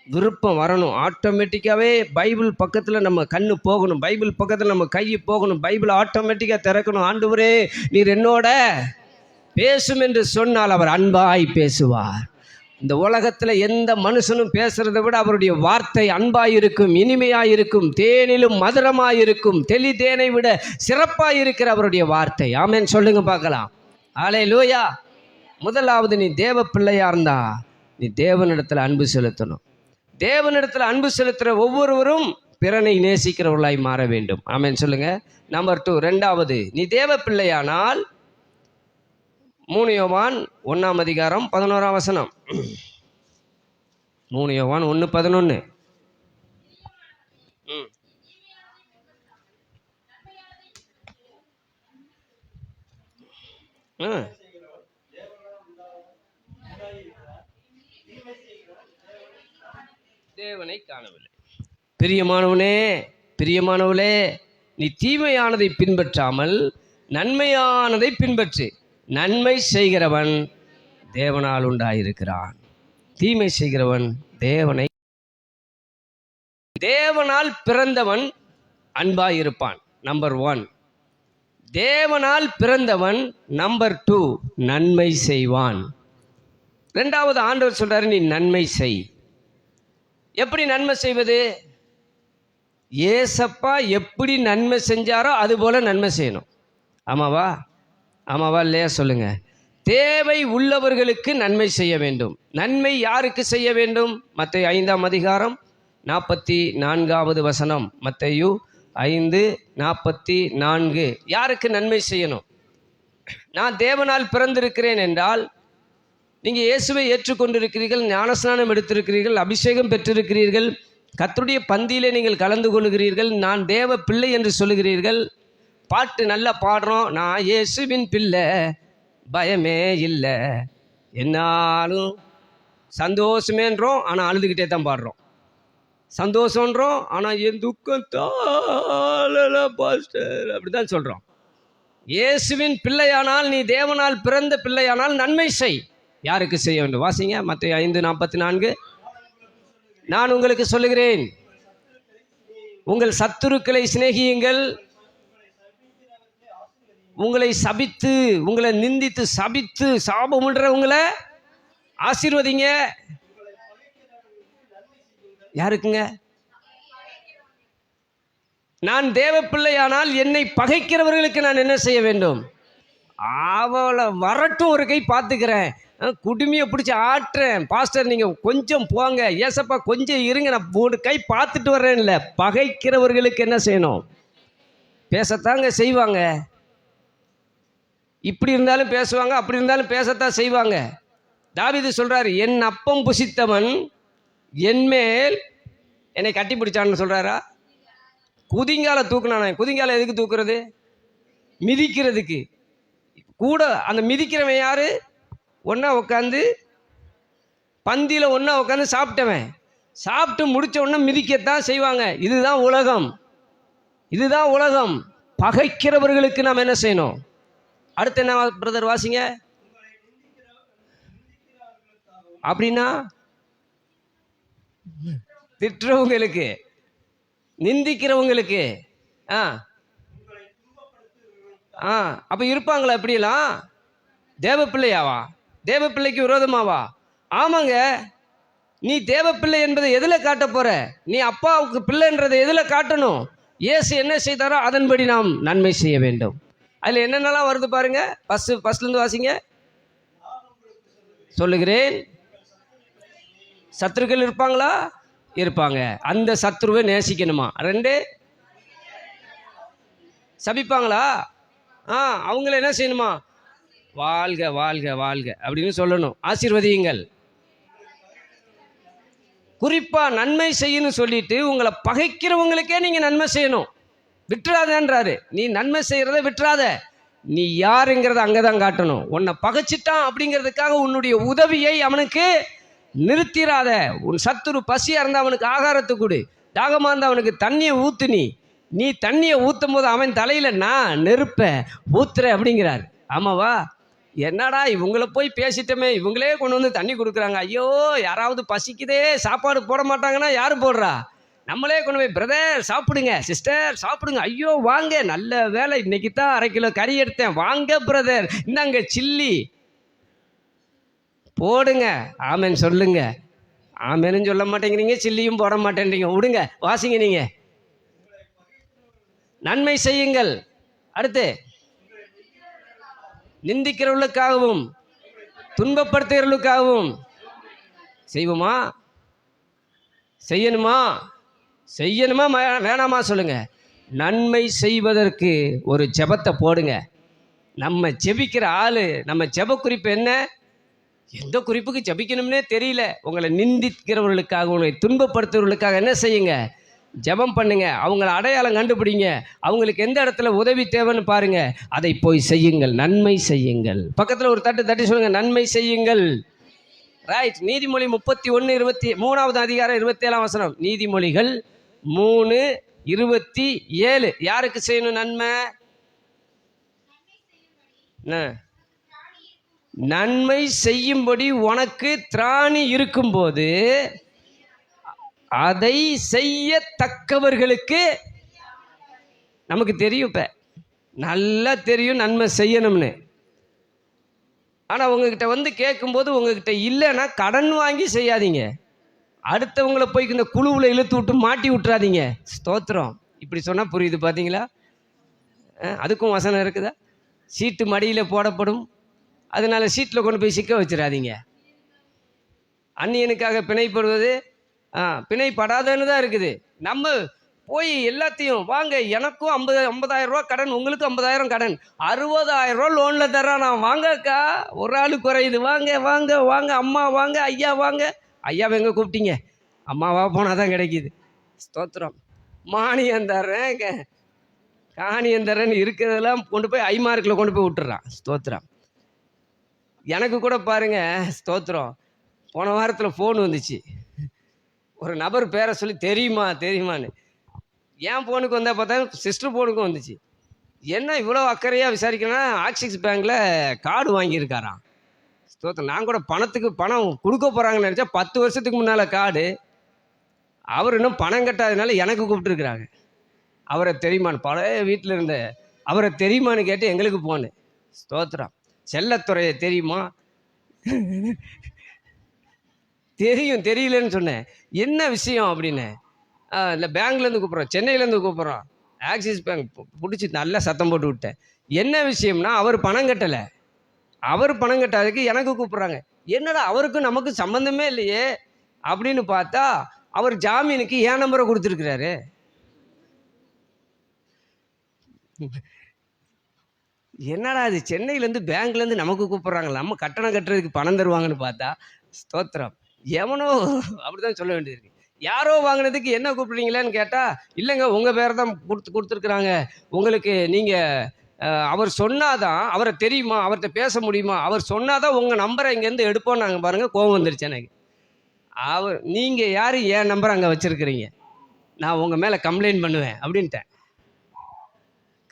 விருப்பம் வரணும். ஆட்டோமேட்டிக்காகவே பைபிள் பக்கத்தில் நம்ம கண்ணு போகணும், பைபிள் பக்கத்தில் நம்ம கை போகணும், பைபிள் ஆட்டோமேட்டிக்காக திறக்கணும். ஆண்டவரே நீர் என்னோட பேசும் என்று சொன்னால் அவர் அன்பாய் பேசுவார். இந்த உலகத்தில் எந்த மனுஷனும் பேசுறதை விட அவருடைய வார்த்தை அன்பாயிருக்கும், இனிமையாயிருக்கும், தேனிலும் மதுரமாயிருக்கும், தெளிதேனை விட சிறப்பாயிருக்கிற அவருடைய வார்த்தை. ஆமென் சொல்லுங்க பார்க்கலாம். அல்லேலூயா. முதலாவது, நீ தேவ பிள்ளையா இருந்தா நீ தேவனிடத்தில் அன்பு செலுத்தணும். தேவனிடத்தில் அன்பு செலுத்துகிற ஒவ்வொருவரும் பிறனை நேசிக்கிறவர்களாய் மாற வேண்டும். ஆமென் சொல்லுங்க. நம்பர் 2, ரெண்டாவது, நீ தேவ பிள்ளையானால் 3 யோவான் 1:11. 3 யோவான் 1:11. தேவனை காணவில்லை. பிரியமானவளே, நீ தீமையானதை பின்பற்றாமல் நன்மையானதை பின்பற்று. நன்மை செய்கிறவன் தேவனால் உண்டாயிருக்கிறான், தீமை செய்கிறவன் தேவனால் பிறந்தவன் அன்பாயிருப்பான். நம்பர் 1 தேவனால் பிறந்தவன். நம்பர் 2 நன்மை செய்வான். ரெண்டாவது, ஆண்டவர் சொல்றாரு நீ நன்மை செய். எப்படி நன்மை செய்வது? ஏசப்பா எப்படி நன்மை செஞ்சாரோ அதுபோல நன்மை செய்யணும். ஆமாவா இல்லையா சொல்லுங்க. தேவை உள்ளவர்களுக்கு நன்மை செய்ய வேண்டும். நன்மை யாருக்கு செய்ய வேண்டும்? மத்தேயு 5:44. மத்தேயு 5:44. யாருக்கு நன்மை செய்யணும்? நான் தேவனால் பிறந்திருக்கிறேன் என்றால் நீங்கள் இயேசுவை ஏற்றுக்கொண்டிருக்கிறீர்கள், ஞானஸ்நானம் எடுத்திருக்கிறீர்கள், அபிஷேகம் பெற்றிருக்கிறீர்கள், கர்த்தருடைய பந்தியிலே நீங்கள் கலந்து கொள்கிறீர்கள், நான் தேவ பிள்ளை என்று சொல்லுகிறீர்கள், பாட்டு நல்லா பாடுறோம், நான் இயேசுவின் பிள்ளை, பயமே இல்லை, என்னாலும் சந்தோஷமேன்றோம், ஆனால் அழுதுகிட்டே தான் பாடுறோம். சந்தோஷன்றோம், ஆனால் என் துக்கம் தாளல பாஸ்டர் அப்படி தான் சொல்கிறோம். இயேசுவின் பிள்ளையானால், நீ தேவனால் பிறந்த பிள்ளையானால் நன்மை செய். யாருக்கு செய்ய வேண்டும்? வாசிங்க மத்தேயு 5:44. நான் உங்களுக்கு சொல்லுகிறேன், உங்கள் சத்துருக்களை சிநேகியுங்கள், உங்களை சபித்து உங்களை நிந்தித்து சபித்து சாபமுன்றவங்களை ஆசீர்வதிங்க. யாருக்குங்க? நான் தேவ பிள்ளையானால் என்னை பகைக்கிறவர்களுக்கு நான் என்ன செய்ய வேண்டும்? அவளை வரட்டும், ஒரு கை பார்த்துக்கிறேன், குடுமையை பிடிச்சி ஆட்டுறேன், பாஸ்டர் நீங்கள் கொஞ்சம் போங்க, ஏசப்பா கொஞ்சம் இருங்க, நான் ஒரு கை பார்த்துட்டு வர்றேன்ல. பகைக்கிறவர்களுக்கு என்ன செய்யணும்? பேசத்தாங்க செய்வாங்க. இப்படி இருந்தாலும் பேசுவாங்க, அப்படி இருந்தாலும் பேசத்தான் செய்வாங்க. தாவீது சொல்கிறாரு, என் அப்பம் புசித்தவன் என்மேல் என்னை கட்டி பிடிச்சான்னு சொல்கிறாரா? குதிங்கால தூக்குனானே. குதிங்கால எதுக்கு தூக்குறது? மிதிக்கிறதுக்கு. கூட அந்த மிதிக்கிறவன் யாரு? ஒன்றா உட்காந்து பந்தியில் ஒன்றா உட்காந்து சாப்பிட்டவன். சாப்பிட்டு முடித்த உடனே மிதிக்கத்தான் செய்வாங்க. இதுதான் உலகம். பகைக்கிறவர்களுக்கு நாம் என்ன செய்யணும்? அடுத்து என்ன பிரதர் வாசிங்க. அப்படின்னா திட்டுறவங்களுக்கு, நிந்திக்கிறவங்களுக்கு அப்போ இருப்பாங்களா எப்படிலாம்? தேவ பிள்ளையாவா? தேவ பிள்ளைக்கு விரோதமாவா? ஆமாங்க. நீ தேவ பிள்ளை என்பதை எதில் காட்ட போற? நீ அப்பாவுக்கு பிள்ளைன்றதை எதில் காட்டணும்? இயேசு என்ன செய்தாரோ அதன்படி நாம் நன்மை செய்ய வேண்டும். அதில் என்னென்னலாம் வருது பாருங்க. ஃபர்ஸ்ட்லேருந்து வாசிங்க. சொல்லுகிறேன், சத்துருக்கள் இருப்பாங்களா? இருப்பாங்க. அந்த சத்துருவை நேசிக்கணுமா? 2 சபிப்பாங்களா? அவங்கள என்ன செய்யணுமா? வாழ்க வாழ்க வாழ்க அப்படின்னு சொல்லணும். ஆசீர்வதியுங்கள். குறிப்பா நன்மை செய்யணும் சொல்லிட்டு உங்களை பகைக்கிறவங்களுக்கே நீங்க நன்மை செய்யணும். விட்டுறாதன்றாரு. நீ நன்மை செய்யறத விட்டுறாத. நீ யாருங்கிறத அங்கதான் காட்டணும். உன்னை பகைச்சிட்டான் அப்படிங்கிறதுக்காக உன்னுடைய உதவியை அவனுக்கு நிறுத்திராத. உன் சத்துரு பசியா இருந்தா அவனுக்கு ஆகாரத்தை கொடு. தாகமா இருந்தா அவனுக்கு தண்ணியை ஊத்து. நீ தண்ணியை ஊற்றும் போது அவன் தலையில நான் நெருப்ப ஊத்துற அப்படிங்கிறார். ஆமாவா? என்னடா இவங்கள போய் பேசிட்டோமே, இவங்களே கொண்டு வந்து தண்ணி கொடுக்குறாங்க. ஐயோ, யாராவது பசிக்குதே, சாப்பாடு போட மாட்டாங்கன்னா யாரு போடுறா? நம்மளே கொண்டு போய், பிரதர் சாப்பிடுங்க, சிஸ்டர் சாப்பிடுங்க, ஐயோ வாங்க, நல்ல வேலை இன்னைக்கு தான் 1/2 கிலோ கறி எடுத்தேன், வாங்க பிரதர், இந்தாங்க சில்லி போடுங்க. ஆமேன்னு சொல்லுங்க. ஆமேன்னு சொல்ல மாட்டேங்கிறீங்க, சில்லியும் போட மாட்டேன்றீங்க. விடுங்க, வாசிங்க. நீங்க நன்மை செய்யுங்கள். அடுத்து, நிந்திக்கிறவர்களுக்காகவும் துன்பப்படுத்துகிறவர்களுக்காகவும் செய்வோமா? செய்யணுமா? செய்யணுமா வேணாமா சொல்லுங்க. நன்மை செய்வதற்கு ஒரு ஜெபத்தை போடுங்க. நம்ம ஜெபிக்கிற ஆளு, நம்ம ஜெப குறிப்பு என்ன? எந்த குறிப்புக்கு ஜெபிக்கணும்னே தெரியல. உங்களை நிந்திக்கிறவர்களுக்காக, உங்களை துன்பப்படுத்துறவர்களுக்காக என்ன செய்யுங்க? ஜெபம் பண்ணுங்க. அவங்கள அடையாளம் கண்டுபிடிங்க. அவங்களுக்கு எந்த இடத்துல உதவி தேவைன்னு பாருங்க. அதை போய் செய்யுங்கள். நன்மை செய்யுங்கள். பக்கத்தில் ஒரு தட்டி சொல்லுங்க, நன்மை செய்யுங்கள். ரைட். நீதிமொழி 31:23 அதிகாரம் 27 வசனம். நீதிமொழிகள் 3:27. யாருக்கு செய்யணும் நன்மை? நன்மை செய்யும்படி உனக்கு திராணி இருக்கும்போது அதை செய்யத்தக்கவர்களுக்கு. நமக்கு தெரியும், இப்ப நல்லா தெரியும் நன்மை செய்யணும்னு. ஆனா உங்ககிட்ட வந்து கேட்கும்போது உங்ககிட்ட இல்லைன்னா கடன் வாங்கி செய்யாதீங்க. அடுத்தவங்களை போய் இந்த குழுவில் இழுத்து விட்டு மாட்டி விட்டுறாதீங்க. ஸ்தோத்திரம். இப்படி சொன்னா புரியுது பார்த்தீங்களா? அதுக்கும் வசனம் இருக்குதா? சீட்டு மடியில் போடப்படும், அதனால சீட்டில் கொண்டு போய் சிக்க வச்சிடாதீங்க. அந்நியனுக்காக பிணைப்படுவது பிணைப்படாதன்னு தான் இருக்குது. நம்ம போய் எல்லாத்தையும் வாங்க, எனக்கும் 50,000 ரூபா கடன், உங்களுக்கும் 50,000 கடன், 60,000 ரூபா லோனில் தர்றான், நான் வாங்கக்கா, ஒரு ஆளு குறையுது, வாங்க வாங்க வாங்க, அம்மா வாங்க, ஐயா வாங்க. ஐயாவை எங்கே கூப்பிட்டீங்க? அம்மாவா போனால் தான் கிடைக்கிது. ஸ்தோத்திரம். மானியம் தர்றேன், காணியம் தர்றேன்னு இருக்கிறதெல்லாம் கொண்டு போய் ஐமார்க்கில் கொண்டு போய் விட்டுறான். ஸ்தோத்திரம். எனக்கு கூட பாருங்க, ஸ்தோத்திரம், போன வாரத்தில் ஃபோன் வந்துச்சு. ஒரு நபர் பேரை சொல்லி தெரியுமான்னு என் ஃபோனுக்கு வந்தால் பார்த்தா சிஸ்டர் ஃபோனுக்கும் வந்துச்சு. என்ன இவ்வளோ அக்கறையாக விசாரிக்கணும்னா, ஆக்சிஸ் பேங்க்கில் கார்டு வாங்கியிருக்காராம். ஸ்தோத்திரம். நான் கூட பணம் கொடுக்க போகிறாங்கன்னு நினச்சா 10 வருஷத்துக்கு முன்னால் கார்டு. அவர் இன்னும் பணம் கட்டாததுனால எனக்கு கூப்பிட்டுருக்குறாங்க. அவரை தெரியுமான்னு, பழைய வீட்டில் இருந்த அவரை தெரியுமான்னு கேட்டு எங்களுக்கு போனு. ஸ்தோத்திரம். செல்லத்துறையை தெரியுமா? தெரியும். தெரியலன்னு சொன்னேன். என்ன விஷயம் அப்படின்னு. இல்லை, பேங்க்லேருந்து கூப்பிட்றோம், சென்னையிலேருந்து கூப்பிட்றோம். ஆக்சிஸ் பேங்க் பிடிச்சி நல்லா சத்தம் போட்டு விட்டேன். என்ன விஷயம்னா, அவர் பணம் கட்டலை. அவர் பணம் கட்டாததுக்கு எனக்கு கூப்பிட்றாங்க. என்னடா அவருக்கும் நமக்கு சம்மந்தமே இல்லையே அப்படின்னு பார்த்தா, அவர் ஜாமீனுக்கு என் நம்பரை கொடுத்துருக்கிறாரு. என்னடா அது, சென்னையிலேருந்து பேங்க்லேருந்து நமக்கு கூப்பிட்றாங்க, நம்ம கட்டணம் கட்டுறதுக்கு பணம் தருவாங்கன்னு பார்த்தா, ஸ்தோத்திரம், எவனோ அப்படிதான் சொல்ல வேண்டியிருக்கு. யாரோ வாங்கினதுக்கு என்ன கூப்பிடுறீங்களேன்னு கேட்டால், இல்லைங்க உங்கள் பேரை தான் கொடுத்துருக்குறாங்க உங்களுக்கு, நீங்கள் அவர் சொன்னாதான், அவரை தெரியுமா, அவர்கிட்ட பேச முடியுமா, அவர் சொன்னாதான் உங்கள் நம்பரை இங்கேருந்து எடுப்போம். நாங்கள் பாருங்கள், கோவம் வந்துருச்சு எனக்கு. நீங்கள் யார் என் நம்பரை அங்கே வச்சுருக்கிறீங்க, நான் உங்கள் மேலே கம்ப்ளைண்ட் பண்ணுவேன் அப்படின்ட்டேன்.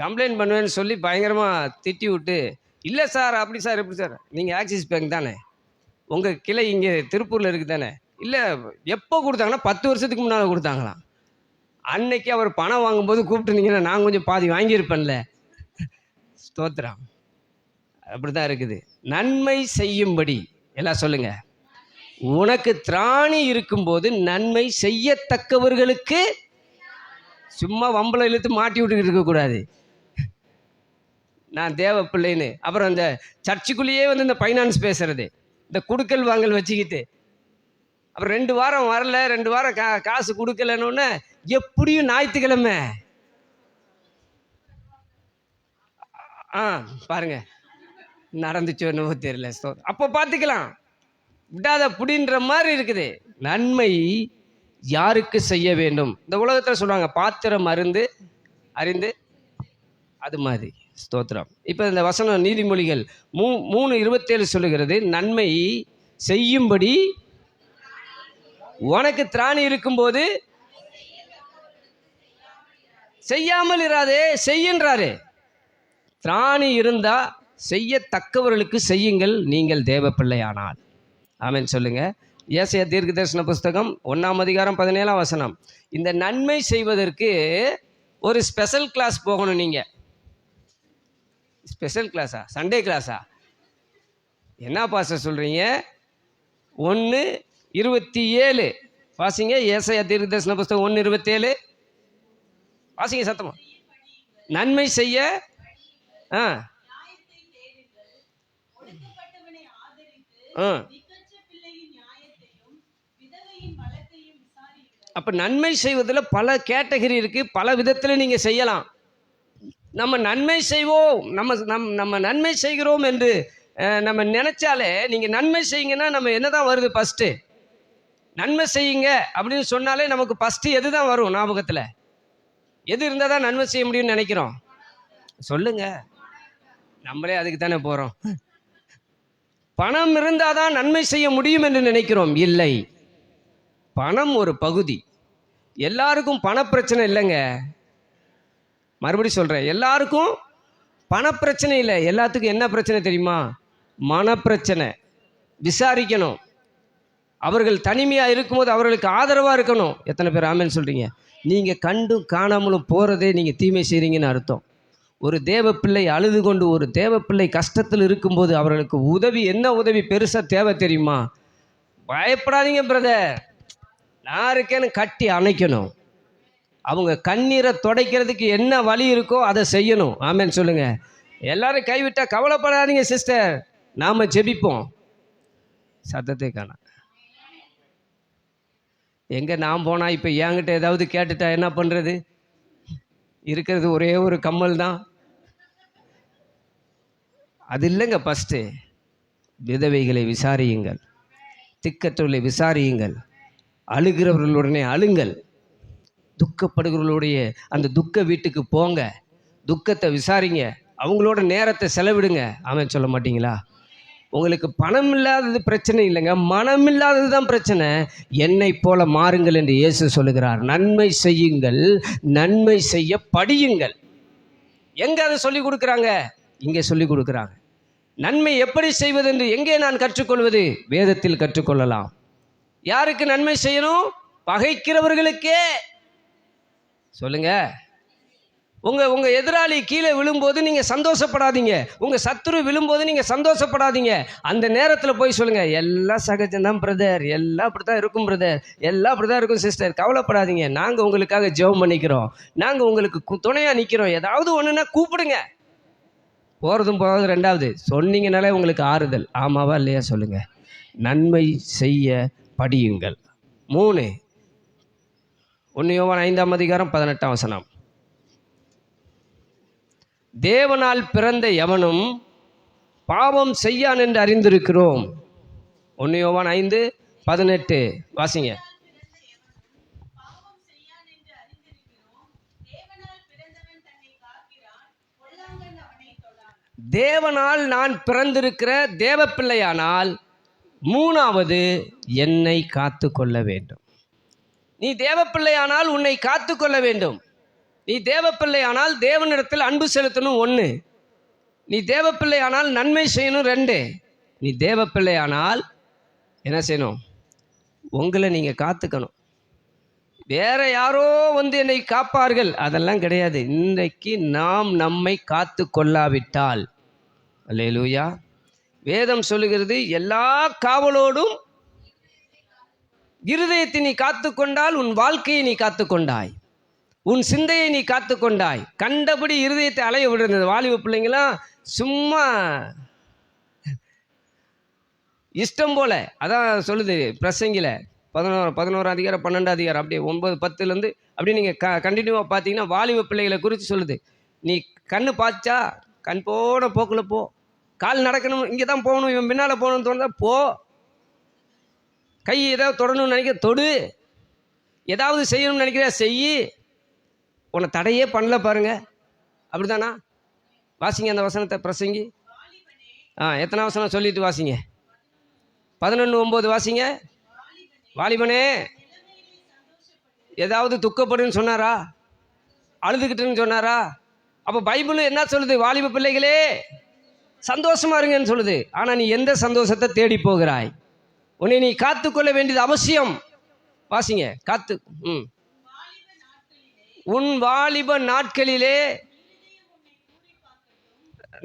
கம்ப்ளைண்ட் பண்ணுவேன்னு சொல்லி பயங்கரமாக திட்டி விட்டு, இல்லை சார் அப்படி சார் எப்படி சார், நீங்கள் ஆக்சிஸ் பேங்க் தானே, உங்கள் கிளை இங்கே திருப்பூரில் இருக்குது தானே? இல்லை, எப்போ கொடுத்தாங்கன்னா 10 வருஷத்துக்கு முன்னால் கொடுத்தாங்களாம். அன்னைக்கு அவர் பணம் வாங்கும்போது கூப்பிட்டுனீங்கன்னா நான் கொஞ்சம் பாதி வாங்கியிருப்பேன்ல. ஸ்தோத்திரம். அப்படி தான் இருக்குது. நன்மை செய்யும்படி எல்லாம் சொல்லுங்க. உனக்கு திராணி இருக்கும்போது நன்மை செய்யத்தக்கவர்களுக்கு. சும்மா வம்பளை இழுத்து மாட்டி விட்டுக்கிட்டு இருக்கக்கூடாது. நான் தேவ பிள்ளைன்னு அப்புறம் இந்த சர்ச்சுக்குள்ளேயே வந்து இந்த ஃபைனான்ஸ் பேசுறது, இந்த குடுக்கல் வாங்கல் வச்சுக்கிட்டு, அப்புறம் 2 வாரம் வரல, 2 வாரம் காசு கொடுக்கலன்னு எப்படியும் ஞாயிற்றுக்கிழமை பாருங்க, நடந்துச்சோ என்னவோ தெரியல. அப்போ பார்த்துக்கலாம், விடாத புடின்ற மாதிரி இருக்குது. நன்மை யாருக்கு செய்ய வேண்டும்? இந்த உலகத்தில் சொல்கிறாங்க, பாத்திரம் அறிந்து அது மாதிரி. ஸ்தோத்திரம். இப்போ இந்த வசனம் நீதிமொழிகள் 3:27 சொல்லுகிறது, நன்மை செய்யும்படி உனக்கு திராணி இருக்கும்போது செய்யாமல் இராதே, செய்கின்றாரு. திராணி இருந்தா செய்யத்தக்கவர்களுக்கு செய்யுங்கள், நீங்கள் தேவ பிள்ளையானால். ஆமென் சொல்லுங்க. ஏசாயா தீர்க்க தரிசன புஸ்தகம் 1:17 இந்த நன்மை செய்வதற்கு ஒரு ஸ்பெஷல் கிளாஸ் போகணும். நீங்கள் ஸ்பெஷல் கிளாஸா, சண்டே கிளாஸா, என்ன பாஸ்டர் சொல்கிறீங்க? 1:27 வாசிங்க. ஏசாயா தீர்க்க தரிசன புஸ்தகம் 1:27 வாசிங்க சத்தமா. நன்மை செய்ய அப்போ நன்மை செய்வதில் பல கேட்டகரி இருக்குது, பல விதத்தில் நீங்கள் செய்யலாம். நம்ம நன்மை செய்வோம், நம்ம நன்மை செய்கிறோம் என்று நம்ம நினச்சாலே, நீங்கள் நன்மை செய்யுங்கன்னா நம்ம என்ன தான் வருது? ஃபஸ்ட்டு நன்மை செய்யுங்க அப்படின்னு சொன்னாலே நமக்கு ஃபஸ்ட்டு எது தான் வரும் ஞாபகத்தில்? எது இருந்தால் தான் நன்மை செய்ய முடியும்னு நினைக்கிறோம்? சொல்லுங்க. நம்மளே அதுக்கு தானே போகிறோம். பணம் இருந்தால் தான் நன்மை செய்ய முடியும் என்று நினைக்கிறோம். இல்லை, பணம் ஒரு பகுதி. எல்லாருக்கும் பணப்பிரச்சனை இல்லைங்க. மறுபடியும் சொல்கிறேன், எல்லாருக்கும் பணப்பிரச்சனை இல்லை. எல்லாத்துக்கும் என்ன பிரச்சனை தெரியுமா? மனப்பிரச்சனை. விசாரிக்கணும். அவர்கள் தனிமையாக இருக்கும்போது அவர்களுக்கு ஆதரவாக இருக்கணும். எத்தனை பேர் ஆமென் சொல்கிறீங்க? நீங்கள் கண்டும் காணாமலும் போகிறதே நீங்கள் தீமை செய்கிறீங்கன்னு அர்த்தம். ஒரு தேவ பிள்ளை அழுது கொண்டு, ஒரு தேவ பிள்ளை கஷ்டத்தில் இருக்கும்போது அவர்களுக்கு உதவி, என்ன உதவி பெருசாக தேவை தெரியுமா? பயப்படாதீங்க பிரதர், நான் இருக்கேன்னு கட்டி அணைக்கணும். அவங்க கண்ணீரை துடைக்கிறதுக்கு என்ன வழி இருக்கோ அதை செய்யணும். ஆமென் சொல்லுங்க. எல்லாரும் கைவிட்டால் கவலைப்படாதீங்க சிஸ்டர், நாம் ஜெபிப்போம். சத்தத்தை காண எங்கே நான் போனால் இப்போ என்கிட்ட ஏதாவது கேட்டுட்டா என்ன பண்ணுறது? இருக்கிறது ஒரே ஒரு கம்மல் தான். அது இல்லைங்க. ஃபஸ்ட்டு விதவைகளை விசாரியுங்கள், திக்கற்றவர்களை விசாரியுங்கள், அழுகிறவர்களுடனே அழுங்கள், துக்கப்படுகிறவர்களுடைய அந்த துக்க வீட்டுக்கு போங்க, துக்கத்தை விசாரிங்க, அவங்களோட நேரத்தை செலவிடுங்க. ஆமென் சொல்ல மாட்டீங்களா? உங்களுக்கு பணம் இல்லாதது பிரச்சனை இல்லைங்க, மனம் இல்லாதது தான் பிரச்சனை. என்னை போல மாறுங்கள் என்று இயேசு சொல்லுகிறார். நன்மை செய்யுங்கள், நன்மை செய்ய படியுங்கள். எங்கே அதை சொல்லிக் கொடுக்குறாங்க? இங்கே சொல்லிக் கொடுக்குறாங்க. நன்மை எப்படி செய்வது என்று எங்கே நான் கற்றுக்கொள்வது? வேதத்தில் கற்றுக்கொள்ளலாம். யாருக்கு நன்மை செய்யணும்? பகைக்கிறவர்களுக்கே. சொல்லுங்க. உங்க எதிராளி கீழே விழும்போது நீங்கள் சந்தோஷப்படாதீங்க, உங்கள் சத்துரு விழும்போது நீங்கள் சந்தோஷப்படாதீங்க. அந்த நேரத்தில் போய் சொல்லுங்க, எல்லாம் சகஜம்தான் பிரதர், எல்லாம் அப்படி தான் இருக்கும் பிரதர், எல்லாம் அப்படி தான் இருக்கும் சிஸ்டர், கவலைப்படாதீங்க, நாங்கள் உங்களுக்காக ஜெபம் பண்ணிக்கிறோம், நாங்கள் உங்களுக்கு துணையாக நிற்கிறோம். ஏதாவது ஒன்றுனா கூப்பிடுங்க. போகிறதும் போகிறது ரெண்டாவது. சொன்னீங்கனாலே உங்களுக்கு ஆறுதல். ஆமாவா இல்லையா சொல்லுங்கள். நன்மை செய்ய படியுங்கள். 3 1 யோவான் 5:18 தேவனால் பிறந்த எவனும் பாவம் செய்யான் என்று அறிந்திருக்கிறோம். 1 யோவான் 5:18 வாசிங்க. தேவனால் நான் பிறந்திருக்கிற தேவ பிள்ளையானால் 3வது என்னை காத்து கொள்ள வேண்டும். நீ தேவ பிள்ளையானால் உன்னை காத்து கொள்ள வேண்டும். நீ தேவ பிள்ளையானால் தேவனிடத்தில் அன்பு செலுத்தணும் 1. நீ தேவ பிள்ளையானால் நன்மை செய்யணும் 2. நீ தேவ பிள்ளையானால் என்ன செய்யணும்? உங்களை நீங்கள் காத்துக்கணும். வேற யாரோ வந்து என்னை காப்பார்கள் அதெல்லாம் கிடையாது. இன்றைக்கு நாம் நம்மை காத்து கொள்ளாவிட்டால், அல்லேலூயா, வேதம் சொல்லுகிறது, எல்லா காவலோடும் இருதயத்தை நீ காத்துக்கொண்டால் உன் வாழ்க்கையை நீ காத்துக்கொண்டாய், உன் சிந்தையை நீ காத்துக்கொண்டாய். கண்டபடி இருதயத்தை அலைய விடுறது. வாலிப பிள்ளைங்களாம் சும்மா இஷ்டம் போல, அதான் சொல்லுது பிரசங்கில 11 அதிகாரம் 12 அதிகாரம் அப்படியே 9 10லேருந்து அப்படி நீங்கள் கண்டினியூவாக பார்த்தீங்கன்னா வாலிப பிள்ளைகளை குறித்து சொல்லுது. நீ கண்ணு பார்த்தா கண் போன போக்கில் போ, கால் நடக்கணும், இங்கே தான் போகணும், இவன் பின்னால் போகணும்னு தோணுதா போ. கை ஏதாவது தொடணும்னு நினைக்கிற தொடு, ஏதாவது செய்யணும்னு நினைக்கிற செய். உன்னை தடையே பண்ணல பாருங்க. அப்படிதானா? வாசிங்க அந்த வசனத்தை, பிரசங்கி எத்தனை வசனம் சொல்லிட்டு வாசிங்க. 11:9 வாசிங்க. வாலிபனே ஏதாவது துக்கப்படுன்னு சொன்னாரா? அழுதுகிட்டுன்னு சொன்னாரா? அப்போ பைபிள் என்ன சொல்லுது? வாலிப பிள்ளைகளே சந்தோஷமா இருங்கன்னு சொல்லுது. ஆனால் நீ எந்த சந்தோஷத்தை தேடி போகிறாய்? உன்னை நீ காத்துக்கொள்ள வேண்டியது அவசியம். வாசிங்க. உன் வாலிப நாட்களிலே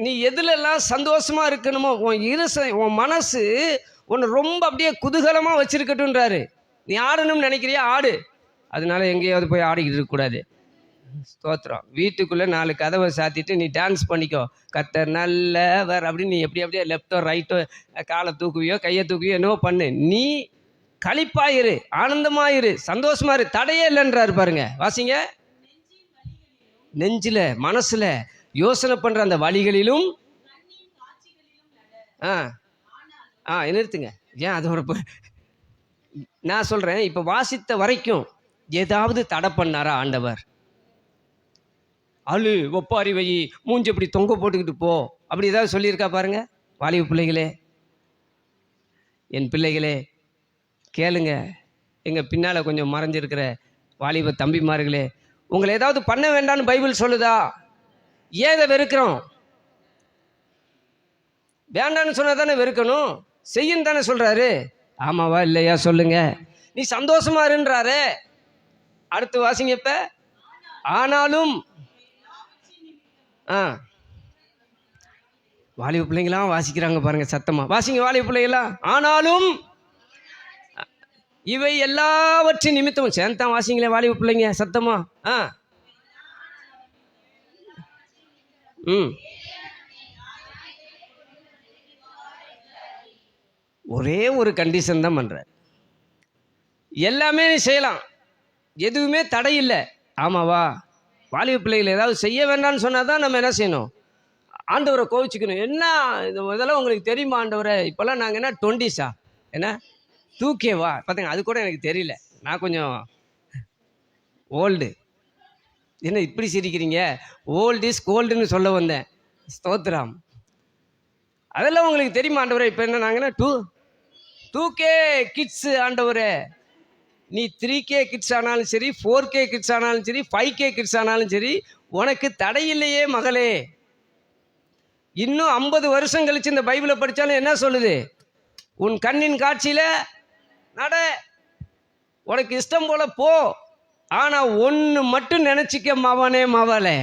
நீ எதுலெல்லாம் சந்தோஷமா இருக்கணுமோ, உன் மனசு உன்னை ரொம்ப அப்படியே குதூகலமாக வச்சிருக்கட்டும்ன்றாரு. நீ ஆடணும்னு நினைக்கிறியா? ஆடு. அதனால எங்கேயாவது போய் ஆடிக்கிட்டு இருக்கக்கூடாது. ஸ்தோத்திரம். வீட்டுக்குள்ளே 4 கதவை சாத்திட்டு நீ டான்ஸ் பண்ணிக்கோ. கர்த்தர் நல்லவர் அப்படின்னு நீ அப்படியே லெஃப்டோ ரைட்டோ காலை தூக்குவியோ கையை தூக்குவியோ என்னவோ பண்ணு. நீ களிப்பாயிரு, ஆனந்தமாயிரு, சந்தோஷமா இரு. தடையே இல்லைன்றாரு பாருங்க. வாசிங்க. நெஞ்சில் மனசில் யோசனை பண்ணுற அந்த வழிகளிலும் நிறுத்துங்க. ஏன் அது ஒரு நான் சொல்கிறேன், இப்போ வாசித்த வரைக்கும் ஏதாவது தடை பண்ணாரா ஆண்டவர்? அழு, ஒப்பாரி வை, மூஞ்சி அப்படி தொங்க போட்டுக்கிட்டு போ, அப்படி ஏதாவது சொல்லியிருக்கா பாருங்க? வாலிப பிள்ளைகளே, என் பிள்ளைகளே கேளுங்க. எங்கள் பின்னால் கொஞ்சம் மறைஞ்சிருக்கிற வாலிப தம்பிமார்களே, உங்களை ஏதாவது பண்ண வேண்டாம்னு பைபிள் சொல்லுதா? ஏன் இதை வெறுக்கிறோம்? வேண்டான்னு சொன்னா தானே வெறுக்கணும். செய்யும் தானே சொல்றாரு. ஆமாவா இல்லையா சொல்லுங்க. நீ சந்தோஷமா இருன்றாரு. அடுத்து வாசிங்க. இப்ப ஆனாலும் வாலிப பிள்ளைங்களாம் வாசிக்கிறாங்க பாருங்க சத்தமா. வாசிங்க வாலிப பிள்ளைங்களா. ஆனாலும் இவை எல்லாவற்றின் நிமித்தமும் சேர்ந்தான் வாசிங்களே வாலிப பிள்ளைங்க சத்தமா. ஒரே ஒரு கண்டிஷன் தான் பண்ற. எல்லாமே நீ செய்யலாம், எதுவுமே தடை இல்லை. ஆமாவா? வாலிப பிள்ளைகள் ஏதாவது செய்ய வேண்டாம்னு சொன்னாதான் நம்ம என்ன செய்யணும்? ஆண்டவரை கோவிச்சுக்கணும். என்ன இதெல்லாம் உங்களுக்கு தெரியுமா ஆண்டவரை? இப்போல்லாம் நாங்கள் என்ன 20s என்ன தூக்கேவா பார்த்தீங்க? அது கூட எனக்கு தெரியல. நான் கொஞ்சம் ஓல்டு. என்ன இப்படி சிரிக்கிறீங்க? ஓல்டு இஸ் கோல்டுன்னு சொல்ல வந்தேன். ஸ்தோத்திரம். அதெல்லாம் உங்களுக்கு தெரியுமா ஆண்டவரே? இப்போ என்ன நாங்கன்னா 2K கிட்ஸு ஆண்டவரே. நீ 3K கிட்ஸ் ஆனாலும் சரி, 4K கிட்ஸ் ஆனாலும் சரி, 5K கிட்ஸ் ஆனாலும் சரி, உனக்கு தடையில்லையே மகளே. இன்னும் 50 வருஷம் கழிச்சு இந்த பைபிளை படித்தாலும் என்ன சொல்லுது? உன் கண்ணின் காட்சியில் நட, உனக்கு இஷ்டம் போல போ. ஆனால் ஒன்று மட்டும் நினச்சிக்க மவனே மவளே,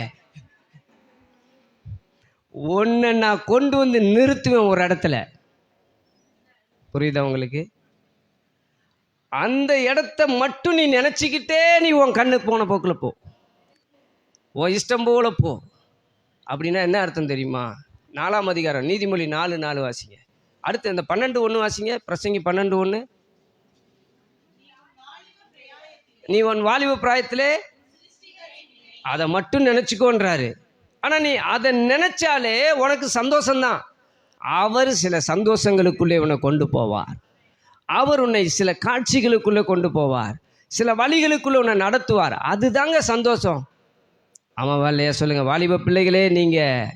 ஒன்றை நான் கொண்டு வந்து நிறுத்துவேன் ஒரு இடத்துல. புரியுதா உங்களுக்கு? அந்த இடத்த மட்டும் நீ நினச்சிக்கிட்டே நீ உன் கண்ணுக்கு போன போக்கில் போ, உன் இஷ்டம் போல போ. அப்படின்னா என்ன அர்த்தம் தெரியுமா? 4ஆம் அதிகாரம் நீதிமொழி 4:4 வாசிங்க. அடுத்து இந்த 12:1 வாசிங்க. பிரசங்கி 12:1. நீ உன் வாலிப பிராயத்திலே அதை மட்டும் நினச்சிக்கோன்றாரு. ஆனால் நீ அதை நினைச்சாலே உனக்கு சந்தோஷம்தான். அவர் சில சந்தோஷங்களுக்குள்ளே உன்னை கொண்டு போவார். அவர் உன்னை சில காட்சிகளுக்குள்ளே கொண்டு போவார், சில வழிகளுக்குள்ளே உன்னை நடத்துவார். அதுதாங்க சந்தோஷம். ஆமாவா இல்லையா சொல்லுங்கள். வாலிப பிள்ளைகளே, நீங்கள்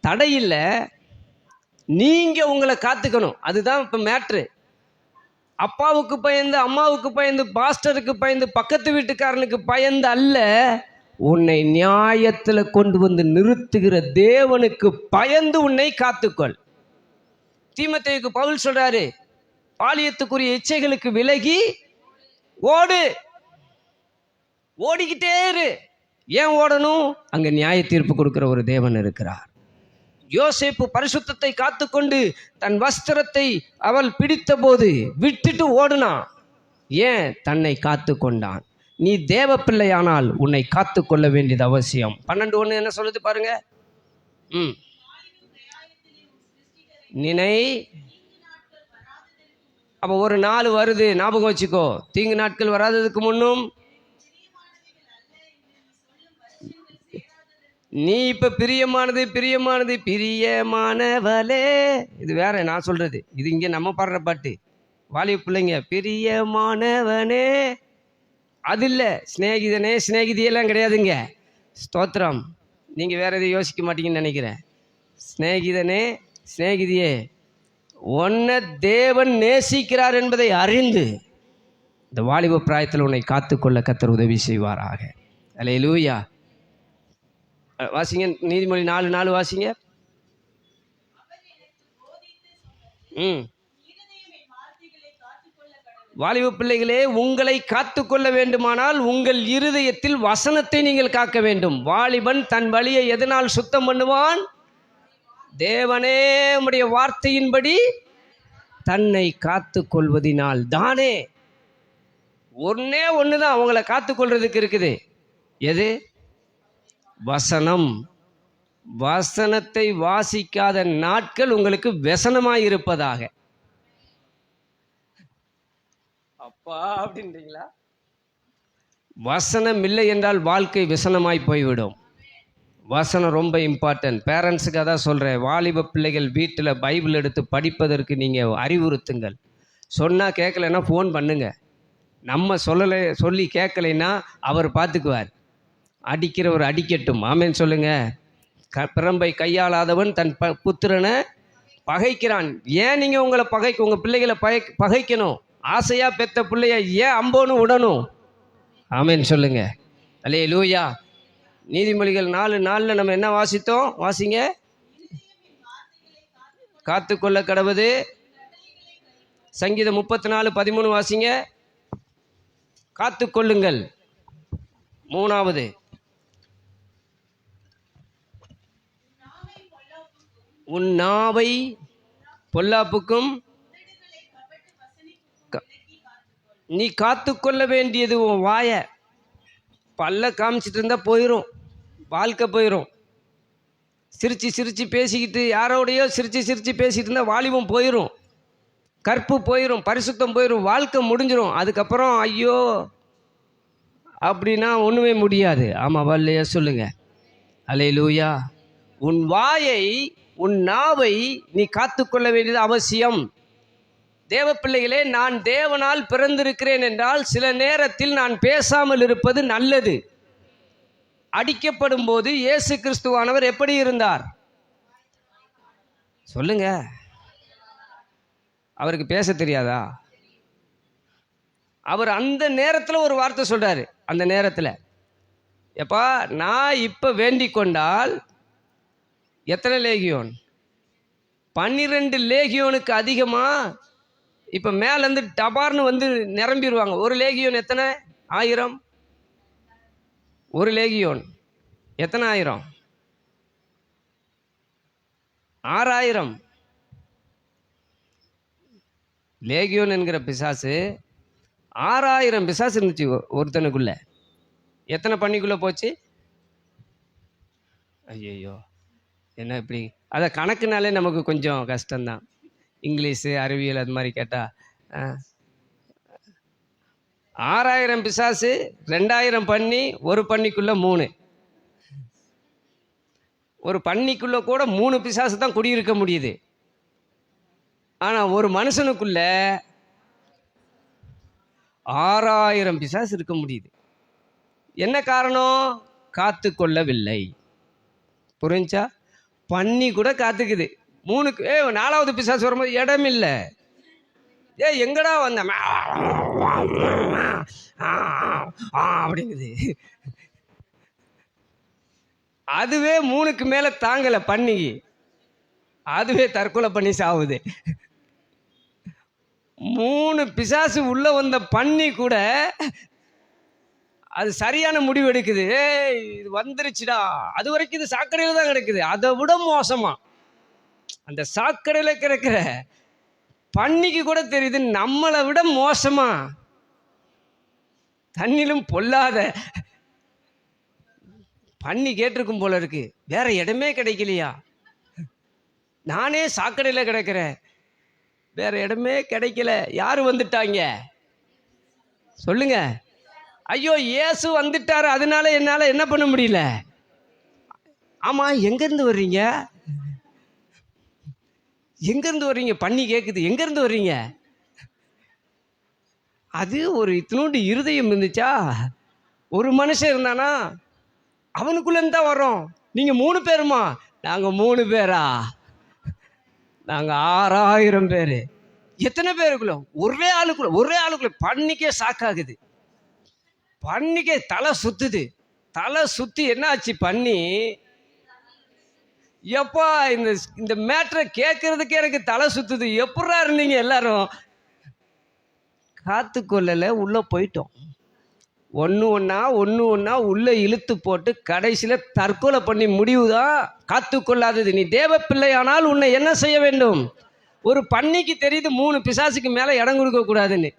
தடையில்லை, நீங்கள் உங்களை காத்துக்கணும். அதுதான் இப்போ மேட்ரு. அப்பாவுக்கு பயந்து, அம்மாவுக்கு பயந்து, பாஸ்டருக்கு பயந்து, பக்கத்து வீட்டுக்காரனுக்கு பயந்து அல்ல, உன்னை நியாயத்தில் கொண்டு வந்து நிறுத்துகிற தேவனுக்கு பயந்து உன்னை காத்துக்கொள். தீமோத்தேயுக்கு பவுல் சொல்றாரு, பாலியத்துக்குரிய இச்சைகளுக்கு விலகி ஓடு, ஓடிக்கிட்டே இரு. ஏன் ஓடணும்? அங்க நியாய தீர்ப்பு கொடுக்கிற ஒரு தேவன் இருக்கிறார். யோசேப்பு பரிசுத்தத்தை காத்துக்கொண்டு தன் வஸ்திரத்தை அவள் பிடித்த போது விட்டுட்டு ஓடுனான். ஏன்? தன்னை காத்து கொண்டான். நீ தேவ பிள்ளையானால் உன்னை காத்து கொள்ள வேண்டியது அவசியம். 12:1 என்ன சொல்லுது பாருங்க. நினை. அப்போ ஒரு நாள் வருது, ஞாபகம் வச்சுக்கோ. தீங்கு நாட்கள் வராததுக்கு முன்னும் நீ இப்ப பிரியமானது பிரியமானது பிரியமானவளே, இது வேற நான் சொல்றது, இது இங்க நம்ம பாடுற பாட்டு. வாலிப பிள்ளைங்க, பிரியமானவனே அது இல்லை. சிநேகிதனே சிநேகிதியெல்லாம் கிடையாதுங்க. ஸ்தோத்திரம். நீங்க வேற எதையும் யோசிக்க மாட்டீங்கன்னு நினைக்கிறேன். சிநேகிதனே சிநேகிதியே, உன்னை தேவன் நேசிக்கிறார் என்பதை அறிந்து இந்த வாலிப பிராயத்தில் உன்னை காத்துக்கொள்ள கர்த்தர் உதவி செய்வாராக. அல்லேலூயா. வாசிங்க, நீதிமொழி 4:4 வாசிங்க. வாலிப பிள்ளைகளே, உங்களை காத்துக்கொள்ள வேண்டுமானால் உங்கள் இருதயத்தில் வசனத்தை நீங்கள் காக்க வேண்டும். வாலிபன் தன் வழியை எதனால் சுத்தம் பண்ணுவான்? தேவனே உம்முடைய வார்த்தையின்படி தன்னை காத்து கொள்வதினால் தானே. ஒன்னே ஒண்ணுதான் அவங்கள காத்துக்கொள்றதுக்கு இருக்குது. எது? வசனம். வசனத்தை வாசிக்காத நாட்கள் உங்களுக்கு व्यसனமாய் இருப்பதாக. அப்பா அப்படின்றீங்களா? வசனம் இல்லை என்றால் வாழ்க்கை व्यसனமாய் போய்விடும். வசனம் ரொம்ப இம்பார்ட்டன்ட். பேரண்ட்ஸுக்கு அதான் சொல்கிறேன், வாலிப பிள்ளைகள் வீட்டில் பைபிள் எடுத்து படிப்பதற்கு நீங்கள் அறிவுறுத்துங்கள். சொன்னால் கேட்கலைன்னா ஃபோன் பண்ணுங்க. நம்ம சொல்லி கேட்கலைன்னா அவர் பார்த்துக்குவார். அடிக்கிறவர் அடிக்கட்டும். ஆமேன்னு சொல்லுங்க. பிரம்பை கையாளாதவன் தன் புத்திரனை பகைக்கிறான். ஏன் நீங்கள் உங்களை உங்கள் பிள்ளைகளை பகைக்கணும்? ஆசையாக பெற்ற பிள்ளைய ஏன் அம்போன்னு விடணும்? ஆமேன்னு சொல்லுங்க. அல்லேலூயா. நீதிமொழிகள் 4:4 நம்ம என்ன வாசித்தோம்? வாசிங்க. காத்துக்கொள்ள கடவுது. சங்கீதம் 34:13 வாசிங்க. காத்துக்கொள்ளுங்கள். 3வது, உன் நாவை பொல்லாப்புக்கும் நீ காத்துக்கொள்ள வேண்டியது உன் வாய. பல்ல காமிச்சிட்டு இருந்தா போயிடும், வாழ்க்கை போயிடும். சிரிச்சு சிரிச்சு பேசிக்கிட்டு யாரோடையோ சிரிச்சு பேசிக்கிட்டு இருந்தால் வாலிபம் போயிடும், கற்பு போயிடும், பரிசுத்தம் போயிடும், வாழ்க்கை முடிஞ்சிடும். அதுக்கப்புறம் ஐயோ அப்படின்னா ஒன்றுமே முடியாது. ஆமாம் இல்லையா? சொல்லுங்க. அல்லேலூயா. உன் வாயை, உன் நாவை நீ காத்துக்கொள்ள வேண்டியது அவசியம். தேவ பிள்ளைகளே, நான் தேவனால் பிறந்திருக்கிறேன் என்றால் சில நேரத்தில் நான் பேசாமல் இருப்பது நல்லது. அடிக்கப்படும் போது இயேசு கிறிஸ்துவானவர் எப்படி இருந்தார்? சொல்லுங்க. அவருக்கு பேச தெரியாதா? அவர் அந்த நேரத்தில் ஒரு வார்த்தை சொல்றாரு. அந்த நேரத்தில், எப்பா நான் இப்போ வேண்டிக் கொண்டால் எத்தனை லேகியோன்? 12 லேகியோனுக்கு அதிகமாக இப்போ மேலேருந்து டபார்னு வந்து நிரம்பிடுவாங்க. ஒரு லேகியோன் எத்தனை? 1000. ஒரு லேகியோன் எத்தனை ஆயிரம்? 6000. லேகியோன் என்கிற பிசாசு 6000 பிசாசு இருந்துச்சு ஒருத்தனுக்குள்ள. எத்தனை பண்ணிக்குள்ளே போச்சு? ஐயோ, என்ன இப்படி? அதை கணக்குனாலே நமக்கு கொஞ்சம் கஷ்டம்தான். இங்கிலீஷு அறிவியல் அது மாதிரி கேட்டால் 6000 பிசாசு, 2000 பண்ணி, ஒரு பண்ணிக்குள்ளே 3. ஒரு பண்ணிக்குள்ளே கூட 3 பிசாசு தான் குடியிருக்க முடியுது. ஆனால் ஒரு மனுஷனுக்குள்ள 6000 பிசாசு இருக்க முடியுது. என்ன காரணம்? காத்து கொள்ளவில்லை. புரிஞ்சா? பண்ணி கூட காத்துக்குது. 3க்கு 4வது பிசாசு வரும்போது இடம் இல்லை. எங்கடா வந்த அப்படிங்குது. அதுவே 3க்கு மேல தாங்கல பண்ணி, அதுவே தற்கொலை பண்ணி சாவுது. 3 பிசாசு உள்ள வந்த பண்ணி கூட அது சரியான முடிவு எடுக்குது. இது வந்துருச்சுடா, அது வரைக்கும் இது சாக்கடையில் தான் கிடக்குது. அதை விட மோசமா அந்த சாக்கடையில் கிடக்கிற பண்ணிக்கு கூட தெரியுது நம்மளை விட மோசமா தண்ணிலும் பொல்லாத பண்ணி கேட்டிருக்கும் போல இருக்கு. வேற இடமே கிடைக்கலையா? நானே சாக்கடையில் கிடக்கிறேன், வேற இடமே கிடைக்கல. யாரு வந்துட்டாங்க? சொல்லுங்க. ஐயோ, இயேசு வந்துட்டாரு, அதனால என்னால என்ன பண்ண முடியல? ஆமாம், எங்கேருந்து வர்றீங்க? எங்கேருந்து வர்றீங்க? பன்னி கேட்குது, எங்கேருந்து வர்றீங்க? அது ஒரு இத்தினோண்டு இருதயம் இருந்துச்சா? ஒரு மனுஷன் இருந்தானா? அவனுக்குள்ளேருந்து தான் வரோம். நீங்கள் 3 பேருமா? நாங்கள் 3 பேரா? நாங்கள் 6000 பேர். எத்தனை பேருக்குள்ள? ஒரே ஆளுக்குள்ள பன்னிக்கே சாக்காகுது. பன்னிக்கே தலை சுத்துது. தலை சுத்தி என்ன ஆச்சு? பன்னி எப்பா இந்த இந்த மேட்டரை கேட்கறதுக்கே எனக்கு தலை சுத்துது. எப்படா இருந்தீங்க எல்லாரும்? காத்துக்கொள்ளல, உள்ள போயிட்டோம். ஒன்று ஒன்றா உள்ளே இழுத்து போட்டு கடைசியில் தற்கொலை பண்ணி முடிவுதான் காத்துக்கொள்ளாதது. நீ தேவ பிள்ளையானால் உன்னை என்ன செய்ய வேண்டும்? ஒரு பன்னிக்கு தெரியுது 3 பிசாசுக்கு மேலே இடம் கொடுக்கக்கூடாதுன்னு.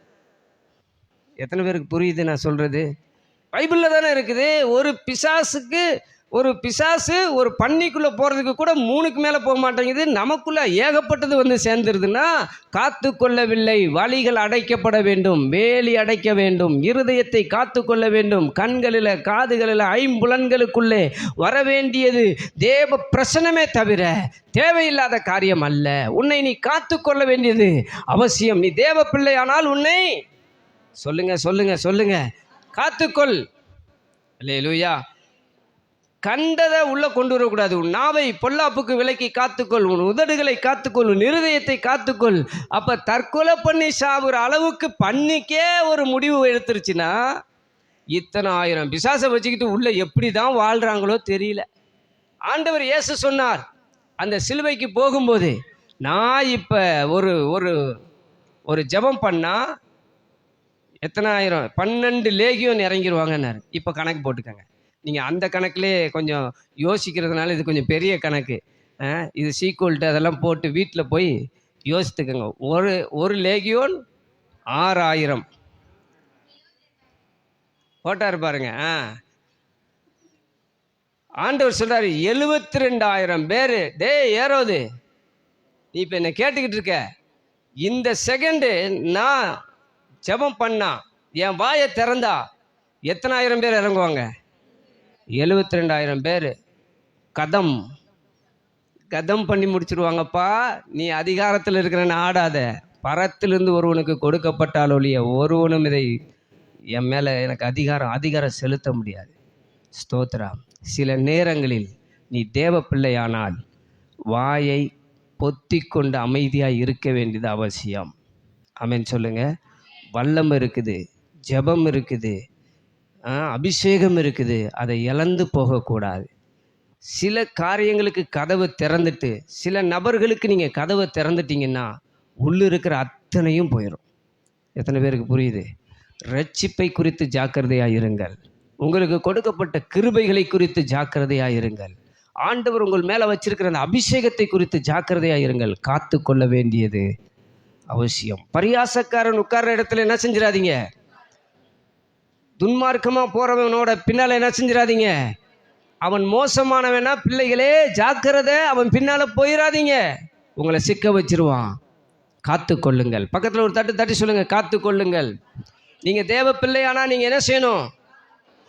எத்தனை பேருக்கு புரியுது நான் சொல்கிறது? பைபிளில் தானே இருக்குது. ஒரு பிசாசு ஒரு பன்னிக்குள்ளே போகிறதுக்கு கூட 3க்கு மேலே போக மாட்டேங்குது. நமக்குள்ளே ஏகப்பட்டது வந்து சேர்ந்துருதுன்னா காத்து கொள்ளவில்லை. வழிகள் அடைக்கப்பட வேண்டும், வேலி அடைக்க வேண்டும், இருதயத்தை காத்து கொள்ள வேண்டும். கண்களில், காதுகளில், ஐம்புலன்களுக்குள்ளே வர வேண்டியது தேவ பிரசனமே தவிர தேவையில்லாத காரியம் அல்ல. உன்னை நீ காத்து கொள்ள வேண்டியது அவசியம். நீ தேவ பிள்ளையானால் உன்னை சொல்லுங்க காத்துக்கொள். அல்லேலூயா. கண்டதை உள்ள கொண்டு வரக்கூடாது. உன் நாவை பொல்லாப்புக்கு விலக்கி காத்துக்கொள். உன் உதடுகளை காத்துக்கொள். உன் இருதயத்தை காத்துக்கொள். அப்போ தற்கொலை பண்ணி சாவுற அளவுக்கு பன்னிக்கே ஒரு முடிவு எடுத்துருச்சுன்னா இத்தனை 1000 பிசாசை வச்சுக்கிட்டு உள்ள எப்படி தான் வாழ்கிறாங்களோ தெரியல. ஆண்டவர் இயேசு சொன்னார் அந்த சிலுவைக்கு போகும்போது, நான் இப்போ ஒரு ஜெபம் பண்ணால் எத்தனை 1000 12 லேகியோன் இறங்கிடுவாங்கன்னாரு. இப்போ கணக்கு போட்டுக்கங்க. நீங்கள் அந்த கணக்கிலே கொஞ்சம் யோசிக்கிறதுனால இது கொஞ்சம் பெரிய கணக்கு. இது சீக்குவல்ட்டு அதெல்லாம் போட்டு வீட்டில் போய் யோசித்துக்கங்க. ஒரு லேகியோன் 6000 போட்டார் பாருங்க. ஆண்டவர் சொல்றாரு 72,000 பேர். டே ஏரோது, நீ இப்போ என்ன கேட்டுக்கிட்டு இருக்க? இந்த செகண்டு நான் ஜெபம் பண்ணா, என் வாயை திறந்தா எத்தனை 1000 பேர் இறங்குவாங்க? 72,000 பேர் கதம் பண்ணி முடிச்சிருவாங்கப்பா. நீ அதிகாரத்தில் இருக்கிறன்னு ஆடாத. பரத்திலிருந்து ஒருவனுக்கு கொடுக்கப்பட்டால் ஒழிய ஒருவனும் இதை என் மேலே எனக்கு அதிகாரம் செலுத்த முடியாது. ஸ்தோத்திரா. சில நேரங்களில் நீ தேவ பிள்ளையானால் வாயை பொத்தி கொண்டு அமைதியாக இருக்க வேண்டியது அவசியம். ஆமென் சொல்லுங்க. வல்லம் இருக்குது, ஜெபம் இருக்குது, அபிஷேகம் இருக்குது. அதை இழந்து போகக்கூடாது. சில காரியங்களுக்கு கதவை திறந்துட்டு, சில நபர்களுக்கு நீங்கள் கதவை திறந்துட்டீங்கன்னா உள்ளே இருக்கிற அத்தனையும் போயிடும். எத்தனை பேருக்கு புரியுது? ரட்சிப்பை குறித்து ஜாக்கிரதையாக இருங்கள். உங்களுக்கு கொடுக்கப்பட்ட கிருபைகளை குறித்து ஜாக்கிரதையாக இருங்கள். ஆண்டவர் உங்கள் மேலே வச்சிருக்கிற அந்த அபிஷேகத்தை குறித்து ஜாக்கிரதையாக இருங்கள். காத்து கொள்ள வேண்டியது அவசியம். பரியாசக்காரன் உட்கார்ற இடத்துல என்ன செஞ்சிடாதீங்க? துன்மார்க்கமாக போகிறவனோட பின்னால் என்ன செஞ்சிடாதீங்க? அவன் மோசமானவனா? பிள்ளைகளே ஜாக்கிரதை, அவன் பின்னால் போயிடாதீங்க, உங்களை சிக்க வச்சிருவான். காத்து கொள்ளுங்கள். பக்கத்தில் ஒரு தட்டி சொல்லுங்கள், காத்து கொள்ளுங்கள். நீங்கள் தேவ பிள்ளையானா நீங்கள் என்ன செய்யணும்?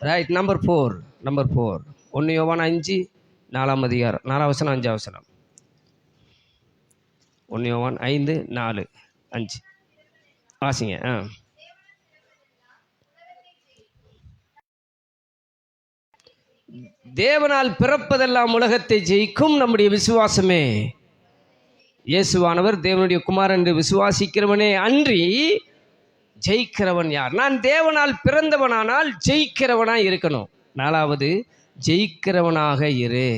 ரைட். நம்பர் 4 1 யோவான் 5 4ஆம் அதிகாரம் 4ஆம் வசனம் 5ஆம் வசனம். 1 யோவான் 5 4 5 வாசிங்க. தேவனால் பிறப்பதெல்லாம் உலகத்தை ஜெயிக்கும் நம்முடைய விசுவாசமே. இயேசுவானவர் தேவனுடைய குமாரன் என்று விசுவாசிக்கிறவனே அன்றி ஜெயிக்கிறவன் யார்? நான் தேவனால் பிறந்தவனானால் ஜெயிக்கிறவனாக இருக்கணும். 4வது, ஜெயிக்கிறவனாக இரு.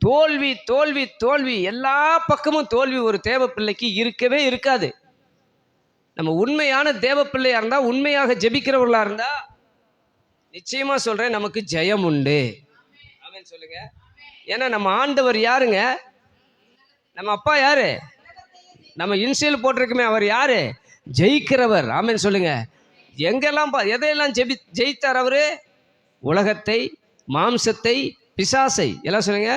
தோல்வி தோல்வி தோல்வி, எல்லா பக்கமும் தோல்வி ஒரு தேவ பிள்ளைக்கு இருக்கவே இருக்காது. நம்ம உண்மையான தேவ பிள்ளையாக இருந்தால், உண்மையாக ஜெபிக்கிறவர்களாக இருந்தால், நிச்சயமாக சொல்கிறேன், நமக்கு ஜெயம் உண்டு. ஆமென் சொல்லுங்க. ஏன்னா நம்ம ஆண்டவர் யாருங்க? நம்ம அப்பா யாரு? நம்ம இன்சியல் போட்டிருக்குமே, அவர் யாரு? ஜெயிக்கிறவர். ஆமென் சொல்லுங்க. எங்கெல்லாம் எதையெல்லாம் ஜெயித்தார் அவரு? உலகத்தை, மாம்சத்தை, பிசாசை. எல்லாம் சொல்லுங்க.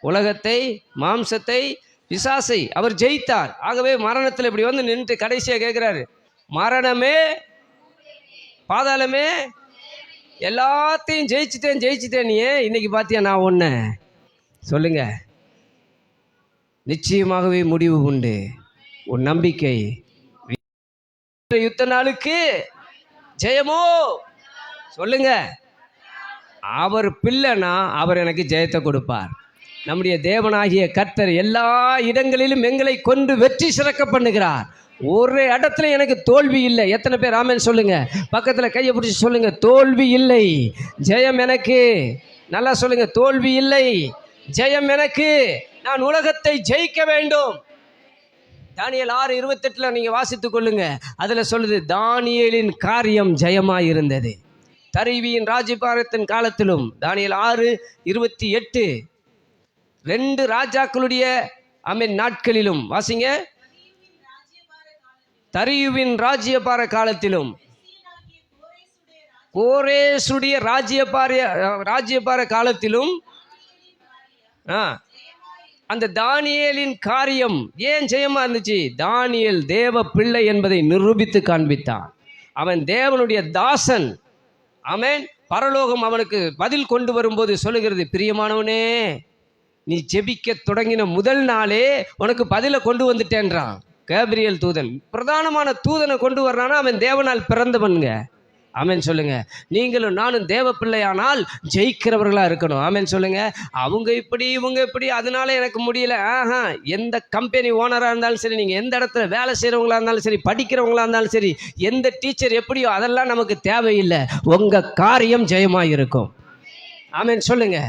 உலகத்தை, மாம்சத்தை, பிசாசை அவர் ஜெயித்தார். ஆகவே மரணத்தில் இப்படி வந்து நின்று கடைசியாக கேட்குறாரு, மரணமே, பாதாளமே, எல்லாத்தையும் ஜெயிச்சிட்டேன் நீ இன்னைக்கு பார்த்தியா நான் ஒன்று சொல்லுங்க. நிச்சயமாகவே முடிவு உண்டு. உன் நம்பிக்கை யுத்த நாளுக்கு ஜெயமோ? சொல்லுங்க. அவர் பிள்ளைனா அவர் எனக்கு ஜெயத்தை கொடுப்பார். நம்முடைய தேவனாகிய கர்த்தர் எல்லா இடங்களிலும் எங்களை கொண்டு வெற்றி சிறக்க பண்ணுகிறார். ஒரு இடத்துல எனக்கு தோல்வி இல்லை. எத்தனை பேர் ஆமென் சொல்லுங்க? பக்கத்தில் கையை பிடிச்சி சொல்லுங்க, தோல்வி இல்லை, ஜெயம் எனக்கு. நல்லா சொல்லுங்க, தோல்வி இல்லை, ஜெயம் எனக்கு. நான் உலகத்தை ஜெயிக்க வேண்டும். தானியேல் 6:28 நீங்க வாசித்துக் கொள்ளுங்க. அதுல சொல்லுது, தானியேலின் காரியம் ஜெயமாயிருந்தது தரிவியின் ராஜ்யபாரத்தின் காலத்திலும். தானியேல் 6:28 2 ராஜாக்களுடைய நாட்களிலும் வாசிங்க. தரியுவின் ராஜ்யபார காலத்திலும் கோரேசுடைய ராஜ்யபார காலத்திலும் அந்த தானியேலின் காரியம் ஏன் ஜெயமா இருந்துச்சு? தானியேல் தேவ பிள்ளை என்பதை நிரூபித்து காண்பித்தான். அவன் தேவனுடைய தாசன். ஆமென். பரலோகம் அவனுக்கு பதில் கொண்டு வரும்போது சொல்லுகிறது, பிரியமானவனே, நீ ஜெபிக்க தொடங்கின முதல் நாளே உனக்கு பதிலை கொண்டு வந்துட்டேன்றான். கேப்ரியல் தூதன், பிரதானமான தூதனை கொண்டு வர்றானா அவன் தேவனால் பிறந்தவனுங்க. ஆமென் சொல்லுங்க. நீங்களும் நானும் தேவ பிள்ளையானால் ஜெயிக்கிறவர்களா இருக்கணும். ஆமென் சொல்லுங்க. அவங்க இப்படி இவங்க இப்படி அதனால எனக்கு முடியல. எந்த கம்பெனி ஓனரா இருந்தாலும் சரி, நீங்க எந்த இடத்துல வேலை செய்யறவங்களா இருந்தாலும் சரி, படிக்கிறவங்களா இருந்தாலும் சரி, எந்த டீச்சர் எப்படியோ அதெல்லாம் நமக்கு தேவையில்லை. உங்க காரியம் ஜெயமாக இருக்கும். ஆமென் சொல்லுங்க.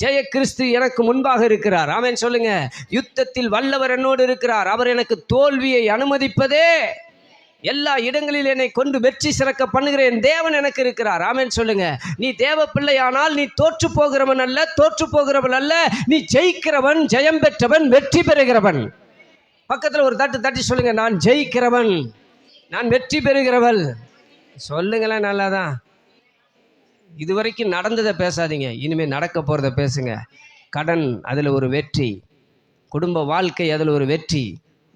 ஜெய கிறிஸ்து எனக்கு முன்பாக இருக்கிறார். ஆமென் சொல்லுங்க. யுத்தத்தில் வல்லவர் என்னோடு இருக்கிறார். அவர் எனக்கு தோல்வியை அனுமதிப்பதே எல்லா இடங்களில் என்னை கொண்டு வெற்றி சிறக்க பண்ணுகிறேன் தேவன் எனக்கு இருக்கிறார். ஆமென் சொல்லுங்க. நீ தேவ பிள்ளையானால் நீ தோற்று போகிறவன் அல்ல, தோற்று போகிறவன் அல்ல, நீ ஜெயிக்கிறவன், ஜெயம் பெற்றவன், வெற்றி பெறுகிறவன். பக்கத்தில் ஒரு தட்டி சொல்லுங்க, நான் ஜெயிக்கிறவன், நான் வெற்றி பெறுகிறவள். சொல்லுங்களேன். நல்லாதான். இதுவரைக்கும் நடந்ததை பேசாதீங்க, இனிமேல் நடக்க போகிறத பேசுங்க. கடன் அதில் ஒரு வெற்றி, குடும்ப வாழ்க்கை அதில் ஒரு வெற்றி,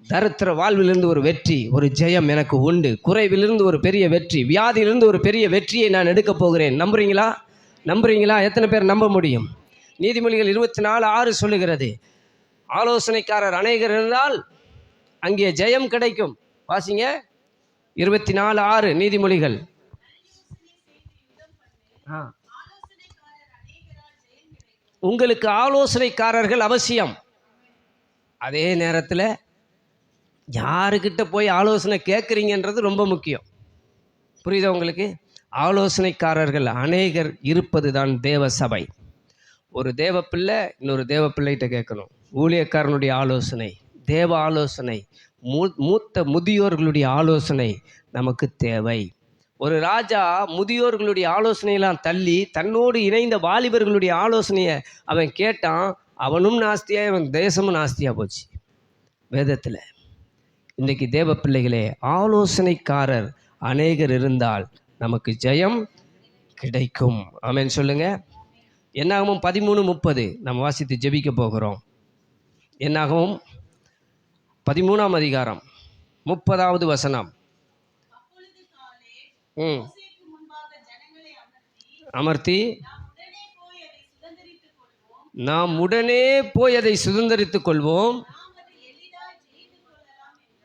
தரித்திர வாழ்விலிருந்து ஒரு வெற்றி, ஒரு ஜெயம் எனக்கு உண்டு. குறைவிலிருந்து ஒரு பெரிய வெற்றி, வியாதியிலிருந்து ஒரு பெரிய வெற்றியை நான் எடுக்க போகிறேன். நம்புறீங்களா? எத்தனை பேர் நம்ப முடியும்? நீதிமொழிகள் 24:6 சொல்லுகிறது, ஆலோசனைக்காரர் அநேகர் இருந்தால் அங்கே ஜெயம் கிடைக்கும். வாசிங்க. 24:6 நீதிமொழிகள். உங்களுக்கு ஆலோசனைக்காரர்கள் அவசியம். அதே நேரத்தில் யாருக்கிட்ட போய் ஆலோசனை கேட்குறீங்கன்றது ரொம்ப முக்கியம். புரியுதா உங்களுக்கு? ஆலோசனைக்காரர்கள் அநேகர் இருப்பது தான் தேவ சபை. ஒரு தேவ பிள்ளை இன்னொரு தேவ பிள்ளைகிட்ட கேட்கணும். ஊழியக்காரனுடைய ஆலோசனை, தேவ ஆலோசனை, மூத்த முதியோர்களுடைய ஆலோசனை நமக்கு தேவை. ஒரு ராஜா முதியோர்களுடைய ஆலோசனையெல்லாம் தள்ளி தன்னோடு இணைந்த வாலிபர்களுடைய ஆலோசனையை அவன் கேட்டான். அவனும் நாஸ்தியாக, அவன் தேசமும் நாஸ்தியாக போச்சு. வேதத்தில் இன்றைக்கி தேவ பிள்ளைகளே, ஆலோசனைக்காரர் அநேகர் இருந்தால் நமக்கு ஜெயம் கிடைக்கும். ஆமென் சொல்லுங்க. என்னாகவும் 13:30 நம்ம வாசித்து ஜெபிக்க போகிறோம். என்னாகவும் 13ஆம் அதிகாரம் 30வது வசனம். அமர்த்தி நாம் உடனே போய் அதை சுதந்தரித்துக் கொள்வோம்.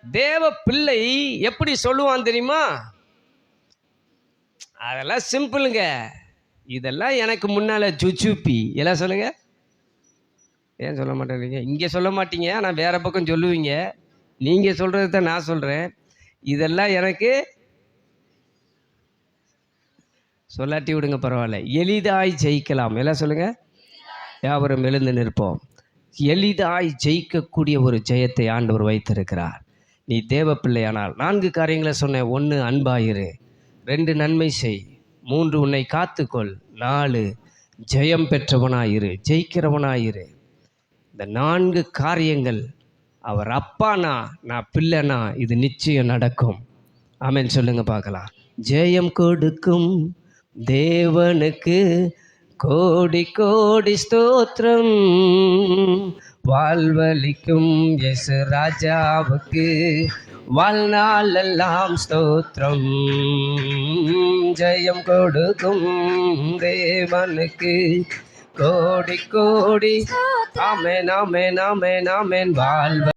தேவ பிள்ளை எப்படி சொல்லுவான் தெரியுமா? அதெல்லாம் சிம்பிளுங்க, இதெல்லாம் எனக்கு முன்னால ஜுஜுப்பி எல்லாம் சொல்லுங்க. ஏன் சொல்ல மாட்டேங்க? இங்கே சொல்ல மாட்டீங்க, ஆனால் வேற பக்கம் சொல்லுவீங்க. நீங்கள் சொல்கிறது தான் நான் சொல்கிறேன். இதெல்லாம் எனக்கு சொல்லாட்டி விடுங்க, பரவாயில்ல. எளிதாய் ஜெயிக்கலாம். எல்லாம் சொல்லுங்க. யாவரும் எழுந்து நிற்போம். எளிதாய் ஜெயிக்கக்கூடிய ஒரு ஜெயத்தை ஆண்டவர் வைத்திருக்கிறார். நீ தேவ பிள்ளையானால் 4 காரியங்களை சொன்னேன். 1 அன்பாயிரு, 2 நன்மை செய், 3 உன்னை காத்துக்கொள், 4 ஜெயம் பெற்றவனாயிரு, ஜெயிக்கிறவனாயிரு. இந்த 4 காரியங்கள் அவர் அப்பானா நான் பிள்ளைனா இது நிச்சயம் நடக்கும். ஆமென் சொல்லுங்க பார்க்கலாம். ஜெயம் கொடுக்கும் தேவனுக்கு கோடி கோடி ஸ்தோத்திரம், வாழ்வளிக்கும் இயேசு ராஜாவுக்கு வாழ்நாளெல்லாம் ஸ்தோத்திரம். ஜெயம் கொடுக்கும் தேவனுக்கு கோடி கோடி ஆமென் ஆமென் ஆமென் ஆமென் வாழ்வ